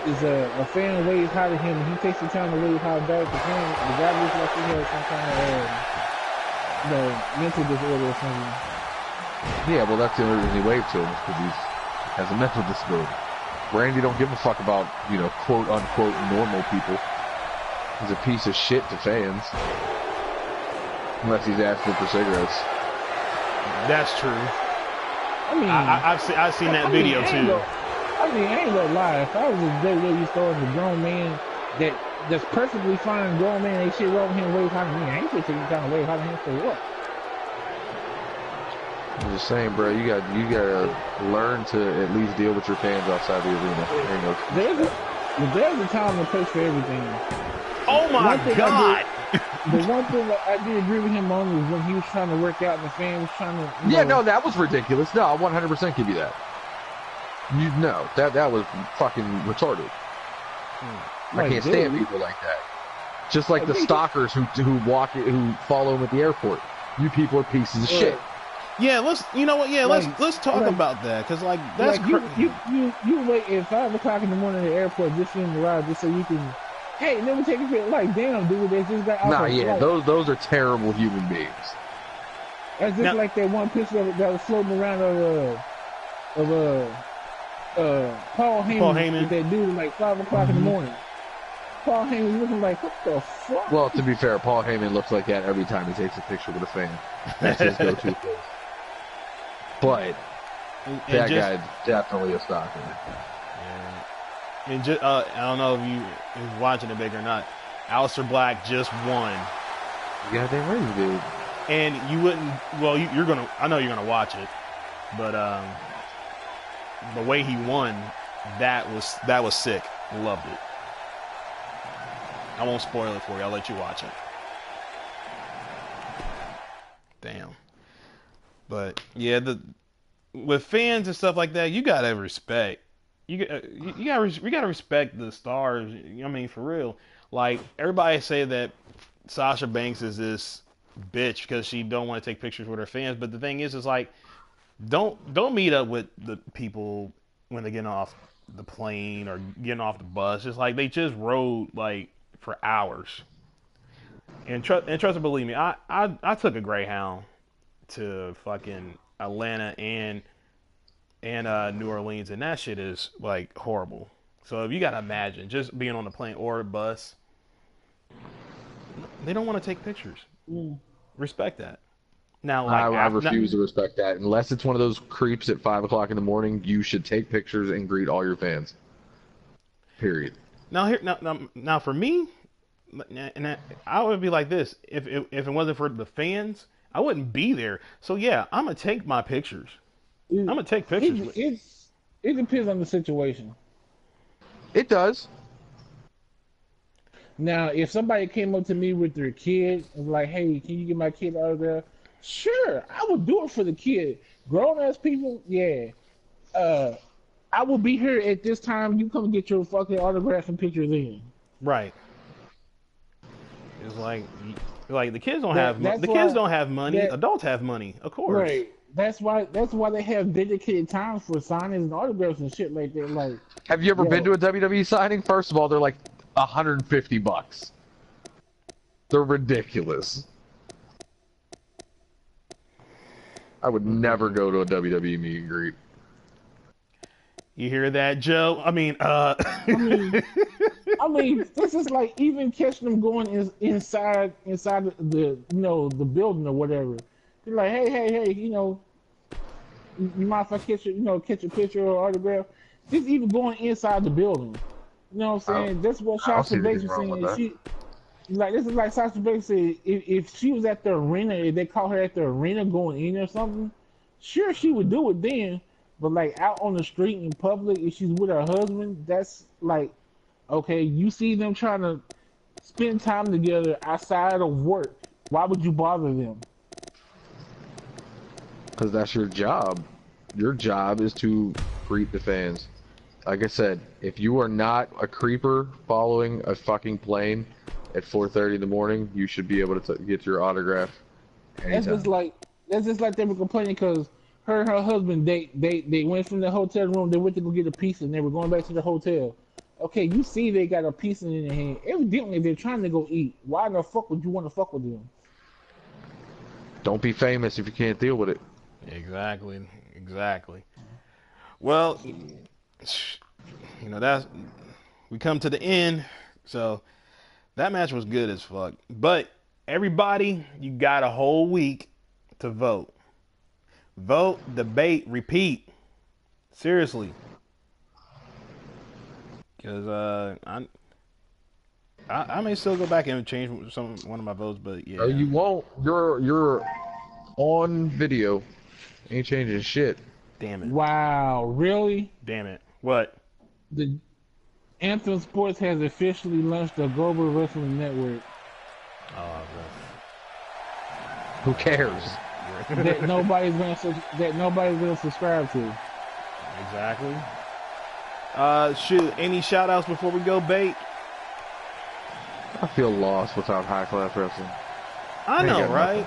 is a fan waves high to him, and he takes the time to wave high back to him. The guy looks like he has some kind of mental disorder or something. Yeah, well, that's the only reason he waved to him, is because he has a mental disability. Randy don't give a fuck about, you know, quote unquote normal people. He's a piece of shit to fans. Unless he's asking for cigarettes. That's true. I mean, I've seen that video too. I ain't gonna lie. If I was a WWE star and a grown man that's perfectly fine, grown man, ain't shit wrong with him, wave high to me. I ain't taking time to wave high to him for what? I'm just saying, bro, you gotta learn to at least deal with your fans outside the arena. There's a time and place for everything. Oh my God! The one thing that I did agree with him on was when he was trying to work out and the fan was trying to. Yeah, no, that was ridiculous. No, I 100% give you that. That was fucking retarded. I can't stand people like that. Just like the stalkers who follow him at the airport. You people are pieces of shit. Yeah, let's talk about that, because like that's you wait at 5 o'clock in the morning at the airport just in the ride just so you can. Hey, let me take a picture. Like, damn, dude, they just got out. Nah, yeah, those are terrible human beings. That's just like that one picture that was floating around of Paul Heyman with that dude at like 5 o'clock in the morning. Paul Heyman looking like, what the fuck? Well, to be fair, Paul Heyman looks like that every time he takes a picture with a fan. That's his go-to thing. But that guy's definitely a stalker. Yeah. And just, I don't know if you is watching it big or not. Aleister Black just won. Yeah, they really did. And you wouldn't. Well, you're gonna. I know you're gonna watch it, but the way he won, that was sick. Loved it. I won't spoil it for you. I'll let you watch it. Damn. But yeah, with fans and stuff like that, you gotta respect. You gotta respect the stars. I mean, for real. Like, everybody say that Sasha Banks is this bitch because she don't want to take pictures with her fans. But the thing is like, Don't meet up with the people when they're getting off the plane or getting off the bus. It's like they just rode like for hours. And trust and believe me, I took a Greyhound to fucking Atlanta and New Orleans, and that shit is like horrible. So if you gotta imagine just being on the plane or a bus, they don't want to take pictures. Mm. Respect that. Now, I refuse to respect that. Unless it's one of those creeps at 5 o'clock in the morning, you should take pictures and greet all your fans. Period. now for me, and I would be like this: if it wasn't for the fans, I wouldn't be there. So yeah, I'm gonna take my pictures. I'm gonna take pictures. It depends on the situation. It does. Now, if somebody came up to me with their kid and was like, "Hey, can you get my kid an autograph?" Sure, I would do it for the kid. Grown ass people, yeah. I will be here at this time. You come get your fucking autograph and picture then. Right. It's like the kids don't have kids don't have money. Adults have money, of course. Right. That's why they have dedicated times for signings and autographs and shit like that. Like, have you ever been to a WWE signing? First of all, they're like $150. They're ridiculous. I would never go to a WWE meet and greet. You hear that, Joe? I mean, this is like even catching them going inside the the building or whatever. They're like, hey, you mind if I catch a picture or autograph? Just even going inside the building. You know what I'm saying? That's what Sasha Banks was saying. This is like Sasha Banks said, if she was at the arena, if they caught her at the arena going in or something, sure she would do it then. But like out on the street in public, if she's with her husband, that's like, okay, you see them trying to spend time together outside of work. Why would you bother them? Because that's your job. Your job is to greet the fans. Like I said, if you are not a creeper following a fucking plane at 4:30 in the morning, you should be able to get your autograph anytime. That's just like they were complaining because her and her husband, they went from the hotel room, they went to go get a pizza, and they were going back to the hotel. Okay, you see they got a pizza in their hand. Evidently, they're trying to go eat. Why the fuck would you want to fuck with them? Don't be famous if you can't deal with it. Exactly. Well, we come to the end, so that match was good as fuck. But everybody, you got a whole week to vote. Vote, debate, repeat. Seriously. Because I may still go back and change one of my votes, but yeah. No, you won't. You're on video. Ain't changing shit. Damn it. Wow, really? Damn it. What? The Anthem Sports has officially launched the Global Wrestling Network. Oh, who cares? that nobody's gonna subscribe to. Exactly. Shoot, any shout outs before we go, Bait? I feel lost without high class wrestling. I know, right?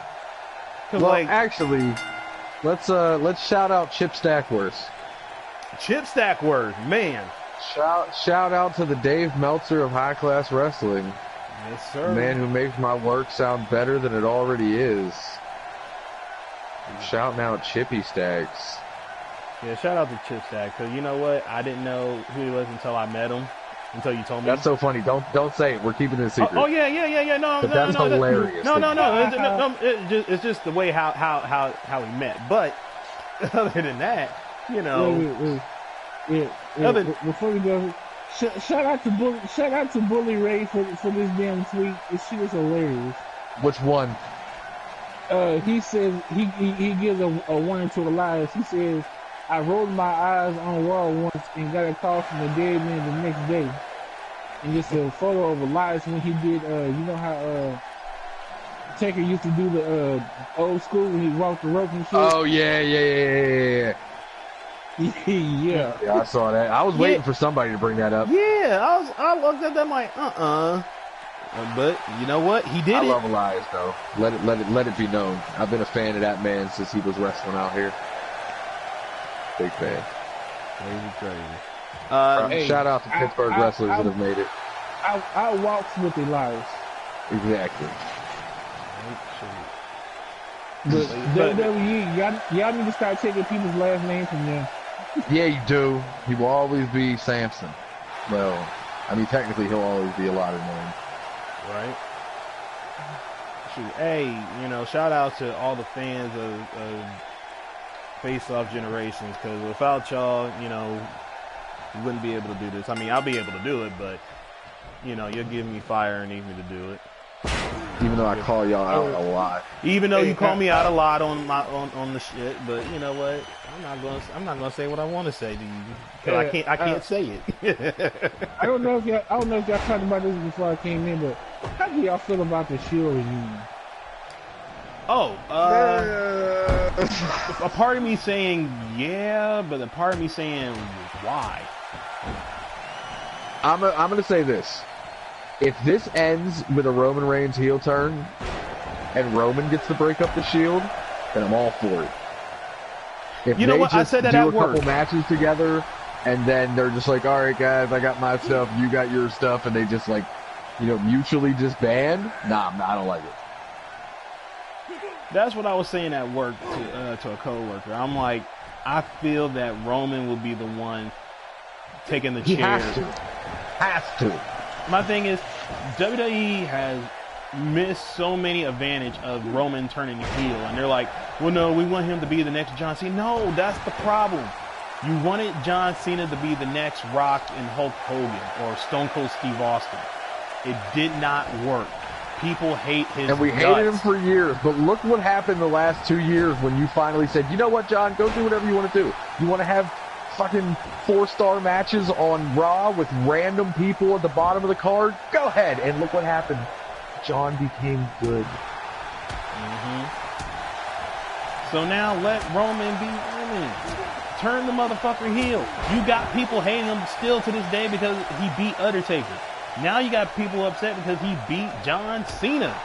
Well, actually, let's shout out Chip Stackworth. Chip Stackworth, man. Shout out to the Dave Meltzer of High Class Wrestling. Yes, sir. The man who makes my work sound better than it already is. I'm shouting out Chippy Stacks. Yeah, shout out to Chip Stacks, because you know what? I didn't know who he was until I met him. Until you told me. That's so funny. Don't say it. We're keeping it a secret. Oh yeah. No, but that's hilarious. No. It's just the way how we met. But other than that, Before we go, shout out to Bully Ray for this damn tweet. She was hilarious. Which one? He says he gives a warning to Elias. He says, I rolled my eyes on Raw once and got a call from the dead man the next day. And it's a photo of Elias when he did, you know how Taker used to do the old school when he walked the rope and shit? Oh, yeah. Yeah. Yeah, I saw that. I was waiting for somebody to bring that up. Yeah, I looked at that like, but you know what? He did I it. love Elias though. Let it be known. I've been a fan of that man since he was wrestling out here. Big fan. Crazy. Hey, Shout out to Pittsburgh wrestlers that have made it. I walks with Elias. Exactly. But WWE, y'all need to start taking people's last names from them. Yeah, you do. He will always be Samson. Well, I mean, technically, he'll always be a lot of names. Right. Shoot. Hey, shout out to all the fans of Faceoff Generations, because without y'all, we wouldn't be able to do this. I mean, I'll be able to do it, but you're giving me fire and need me to do it. Even though I call y'all out a lot. Even though you call me out a lot on the shit, but you know what? I'm not gonna say what I want to say to you, because I can't say it. I don't know if y'all talked about this before I came in, but how do y'all feel about the Shield reunion? A part of me saying yeah, but a part of me saying why. I'm gonna say this. If this ends with a Roman Reigns heel turn and Roman gets to break up the Shield, then I'm all for it. If you know what? I said that at work. Do a couple matches together, and then they're just like, all right, guys, I got my stuff, you got your stuff, and they just like, mutually just band. Nah, I don't like it. That's what I was saying at work to a coworker. I'm like, I feel that Roman will be the one taking the chair. He has to. My thing is, WWE has missed so many advantage of Roman turning heel, and they're like, well, no, we want him to be the next John Cena. No, that's the problem. You wanted John Cena to be the next Rock and Hulk Hogan or Stone Cold Steve Austin. It did not work. People hate his And we guts. hated him for years, but look what happened the last 2 years when you finally said, you know what, John, go do whatever you want to do. You want to have fucking 4-star matches on Raw with random people at the bottom of the card? Go ahead. And look what happened. John became good. So now let Roman be Roman. Turn the motherfucker heel. You got people hating him still to this day because he beat Undertaker. Now you got people upset because he beat John Cena.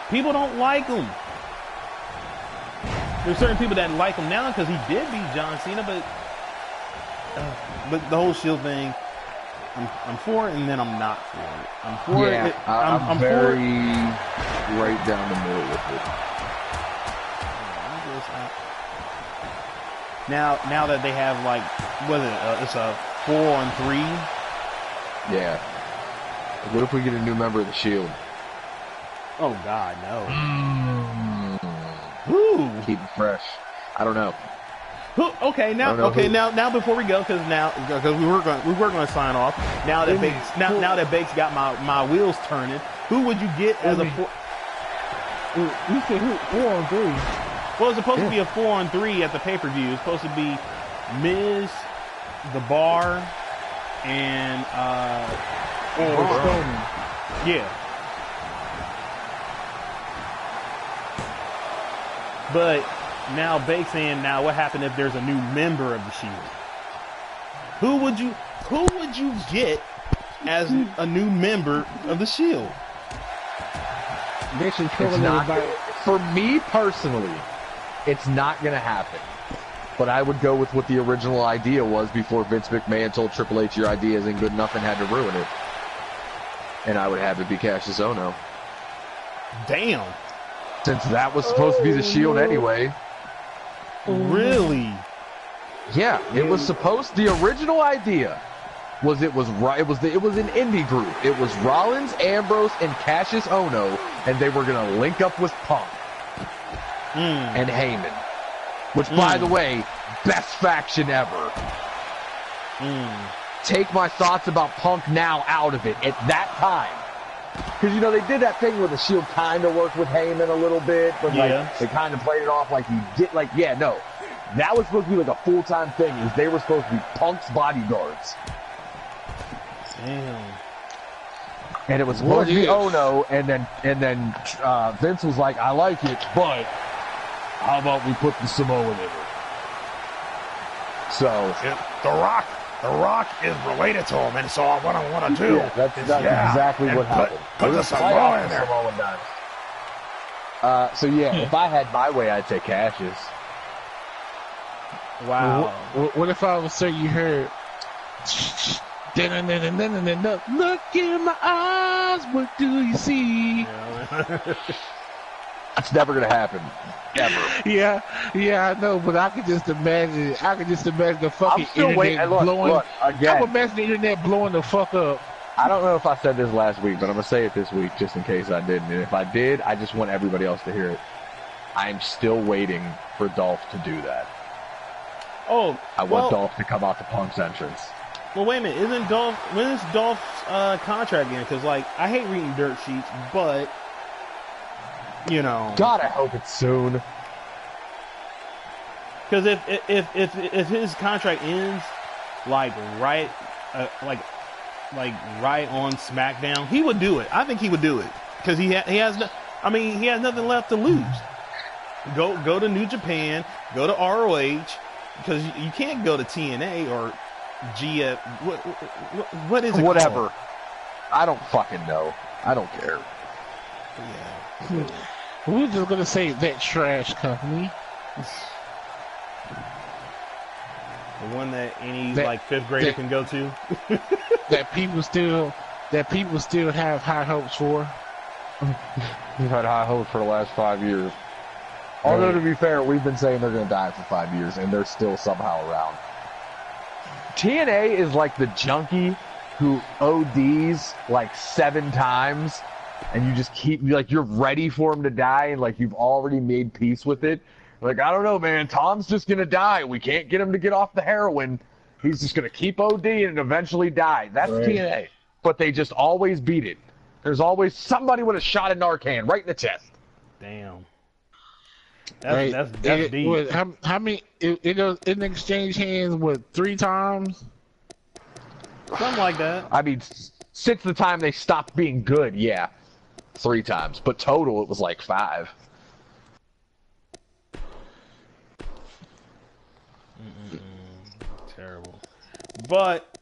People don't like him. There's certain people that like him now because he did beat John Cena, but the whole Shield thing, I'm for it, and then I'm not for it. I'm for it. I'm very right down the middle with it. Now that they have like, it's a 4-on-3. Yeah. What if we get a new member of the Shield? Oh God, no. Ooh. Keep it fresh. I don't know. Now before we go, because we were going to sign off. Now that Bates got my wheels turning, who would you get as a four? You said who? 4-on-3. Well, it's supposed to be a 4-on-3 at the pay-per-view. It's supposed to be Miz, The Bar, and Strowman. Yeah. But now Bake's saying, now what happened if there's a new member of the Shield? Who would you get as a new member of the Shield? They should kill everybody. For me personally, it's not going to happen. But I would go with what the original idea was before Vince McMahon told Triple H your idea isn't good enough and had to ruin it. And I would have it be Cassius Ohno. Damn. Since that was supposed to be the Shield anyway. Really? Yeah, it was supposed. The original idea was it was an indie group. It was Rollins, Ambrose, and Cassius Ohno, and they were gonna link up with Punk and Heyman. Which, by the way, best faction ever. Take my thoughts about Punk now out of it at that time. Because, they did that thing where the Shield kind of worked with Heyman a little bit, but they kind of played it off like he did. That was supposed to be like a full-time thing. They were supposed to be Punk's bodyguards. Damn. And it was supposed to be Ono, and then Vince was like, I like it, but how about we put the Samoan in it? So The Rock is related to him, and so what I want to do that's exactly what happened. Put the Samoan in there. If I had my way, I'd take Cassius. Wow. What if I was say you heard? Look in my eyes, what do you see? That's never gonna happen, ever. Yeah, I know, but I could just imagine. The fucking I'm still waiting. internet blowing. Look, again. I would imagine the internet blowing the fuck up. I don't know if I said this last week, but I'm gonna say it this week just in case I didn't. And if I did, I just want everybody else to hear it. I'm still waiting for Dolph to do that. Oh, I want Dolph to come out to Punk's entrance. Well, wait a minute. When is Dolph's contract in? Because, like, I hate reading dirt sheets, but, you know. God, I hope it's soon. Because if his contract ends, like, right on SmackDown, he would do it. I think he would do it. Because he has nothing left to lose. Go to New Japan, go to ROH, because you can't go to TNA or GF. What is it? Whatever. Called? I don't fucking know. I don't care. Yeah. We're just gonna say that trash company. The one that any like fifth grader can go to. that people still have high hopes for. We've had high hopes for the last 5 years. Although, to be fair, we've been saying they're going to die for 5 years, and they're still somehow around. TNA is like the junkie who ODs like 7 times, and you just keep, like, you're ready for him to die, and, like, you've already made peace with it. Like, I don't know, man, Tom's just going to die. We can't get him to get off the heroin. He's just going to keep ODing and eventually die. That's TNA. But they just always beat it. There's always somebody with a shot of Narcan right in the chest. Damn. That's deep. How many? It exchange hands with 3 times. Something like that. I mean, since the time they stopped being good, yeah, 3 times. But total, it was like 5. Terrible. But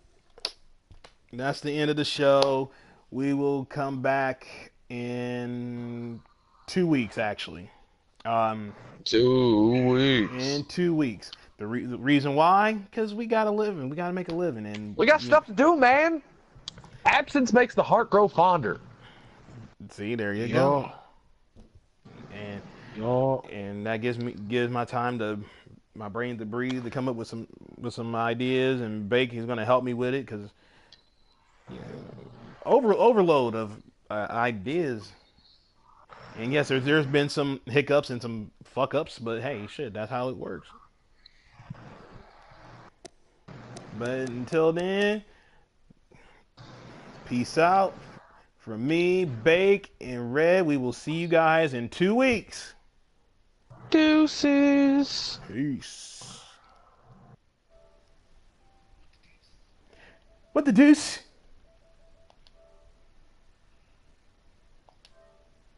that's the end of the show. We will come back in 2 weeks, actually. 2 weeks. In 2 weeks. The reason why? Because we gotta live and we gotta make a living, and We got stuff to do, man. Absence makes the heart grow fonder. See, there you go. And that gives my brain to breathe, to come up with some ideas, and Bake is gonna help me with it, because overload of ideas. And yes, there's been some hiccups and some fuck ups, but hey, shit, that's how it works. But until then, peace out. From me, Bake, and Red, we will see you guys in 2 weeks. Deuces. Peace. What the deuce?